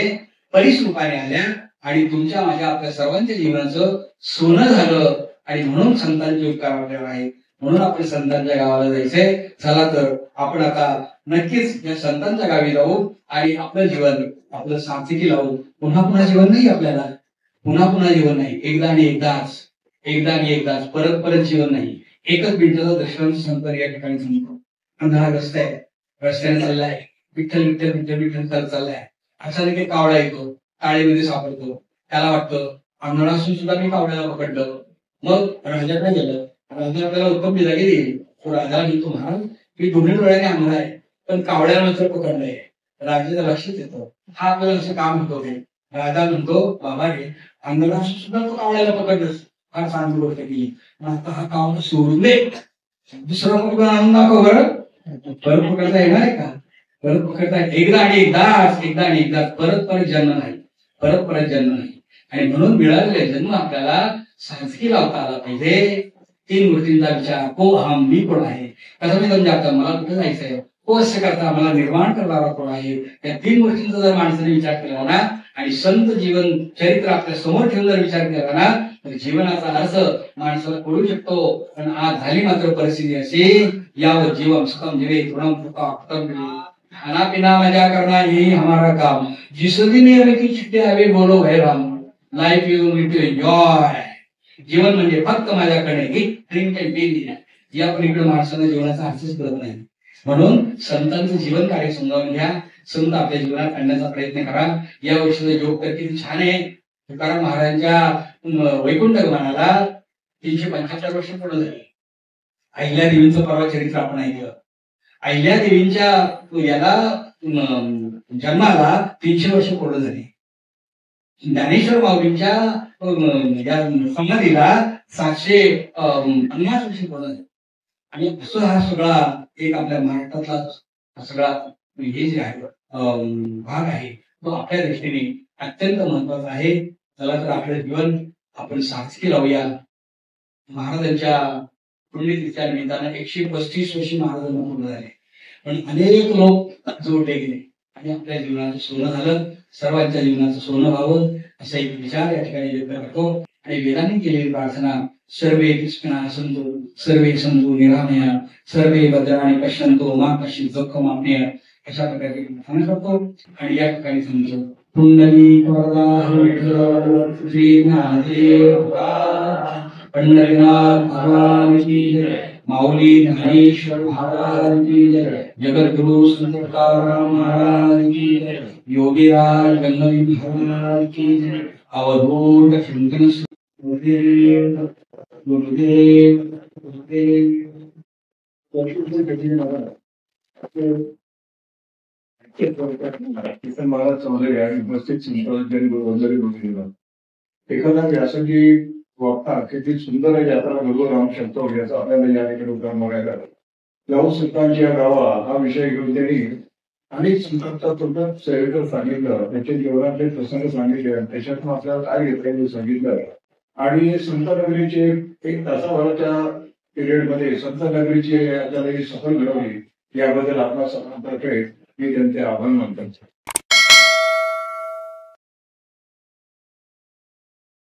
बरीच रूपाने आल्या आणि तुमच्या माझ्या आपल्या सर्वांच्या जीवनाचं सोनं झालं. आणि म्हणून संतांचे उपकार आपल्याला आहेत. म्हणून आपण संतांच्या गावाला जायचंय. चला तर आपण आता नक्कीच या संतांच्या गावी जाऊ आणि आपलं जीवन आपलं सार्थकी लावू. पुन्हा पुन्हा जीवन नाही आपल्याला, पुन्हा पुन्हा जीवन नाही. एकदा आणि एकदाच परत परत जीवन नाही. एकच मिनिटाचा दर्शन संत या ठिकाणी सांगतो. अंधारा रस्ता आहे, रस्त्याने चाललाय, विठ्ठल विठ्ठल विठ्ठल विठ्ठल करत चाललाय. अचानक एक कावळा येतो, काळेमध्ये सापडतो. त्याला वाटतं अंधारा असून सुद्धा मी कावळ्याला पकडलं. मग राजा काय केलं, राजा आपल्याला उत्तम दिला गेली. तो राजाला म्हणतो, महाराज मी दोन्ही डोळ्याने अंधार आहे पण कावळ्याला मात्र पकडलंय. राजाच्या लक्षात येतं हा आपल्याला असं काम होतं. राजा म्हणतो, बाबा रे अंधारा असून सुद्धा तो कावळ्याला पकडलंस, फार चांगली गोष्ट केली. आता हा कावळा सोडून दे, दुसरा मुलगा आणून दाखव बरं. परत पकडता येणार आहे का? परत पकडता एकदा आणि एकदाच परत परत जन्म नाही, परत परत जन्म नाही. आणि म्हणून मिळालेले जन्म आपल्याला साजकी लावता आला पाहिजे. 3 गोष्टींचा विचार, को अहम मी कोण आहे, कसं मी समजा मला कुठे जायचंय, को असं करता मला निर्माण करणारा कोण आहे. या 3 गोष्टींचा जर माणसाने विचार केला ना आणि संत जीवन चरित्र आपल्या समोर ठेवून जर विचार केला ना तर जीवनाचा अर्थ माणसाला कळू शकतो. पण आज झाली मात्र परिस्थिती अशी, यावं जीवन सुखम जीवे तृणम खाना पिना मजा करना यही हमारा काम, जिस दिन हमें की छुट्टी हवे बोलो है Ram, life you need to enjoy. जीवन म्हणजे फक्त मजा करणे, इट ड्रिंक अँड बी. या पलीकडे माणसाला जीवनाचा अर्थच कळत नाही. म्हणून संतांचं जीवन कार्य समजावून घ्या. संत आपल्या जीवनात आणण्याचा प्रयत्न करा. या वर्षीचा योग तर किती छान आहे. तुकाराम महाराजांच्या वैकुंठ गमनाला 375 वर्ष पूर्ण झाली. अहिल्या देवींचं परवा चरित्र आपण ऐकलं. अहिल्या देवींच्या याला जन्माला 300 वर्ष पूर्ण झाली. ज्ञानेश्वर माऊलींच्या या समाधीला 750 वर्ष पूर्ण झाली. आणि असं हा सगळा एक आपल्या महाराष्ट्रातला सगळा हे जे आहे भाग आहे तो आपल्या दृष्टीने अत्यंत महत्वाचा आहे. चला तर आपलं जीवन आपण सार्थकी लावूया. महाराजांच्या पुण्यतिथीच्या निमित्तानं 135 वर्षी महाराजांना पूर्ण झाले. पण अनेक लोक जोडले गेले आणि आपल्या जीवनाचं सोनं झालं. सर्वांच्या जीवनाचं सोनं व्हावं असा एक विचार या ठिकाणी व्यक्त करतो. आणि वेदांनी केलेली प्रार्थना, सर्वे कृष्णा सन्तु सर्वे सन्तु निरामया सर्वे भद्राणि पश्यन्तु मा कश्चित् दुःखमाप्नुयात्, अशा प्रकारे प्रार्थना करतो. आणि या ठिकाणी सांगतो, पुंडलिक वरदा श्री महादेव पंढरीनाथ भगवान की जय, माऊली ज्ञानेश्वर महाराज की जय, जगद्गुरु संत तुकाराम महाराज की जय, योगीराज गंगावी महाराज की जय, अवधूत चिंतन गुरुदेव गुरुदेव गुरुदेव. महाराज चौधरी आणि उपस्थित संत एखादा व्यासंगी वक्ता किती सुंदर यात्रा घडवून राहू शकतो याचा आपल्याला या ठिकाणी उदाहरण बघायला. लहू संतांची या गावा हा विषय घेऊन त्यांनी अनेक संतांचा थोडं सविस्तर सांगितलं, त्यांच्या जीवनातले प्रसंग सांगितले, त्याच्यातून आपल्याला काय घेता येईल सांगितलं. आणि संत नगरीचे 1 तासाभराच्या पिरियड मध्ये संत नगरीची आपल्याला ही सफल घडवली याबद्दल आपल्या सर्वांतर्फे मी त्यांचे आभार मानतो.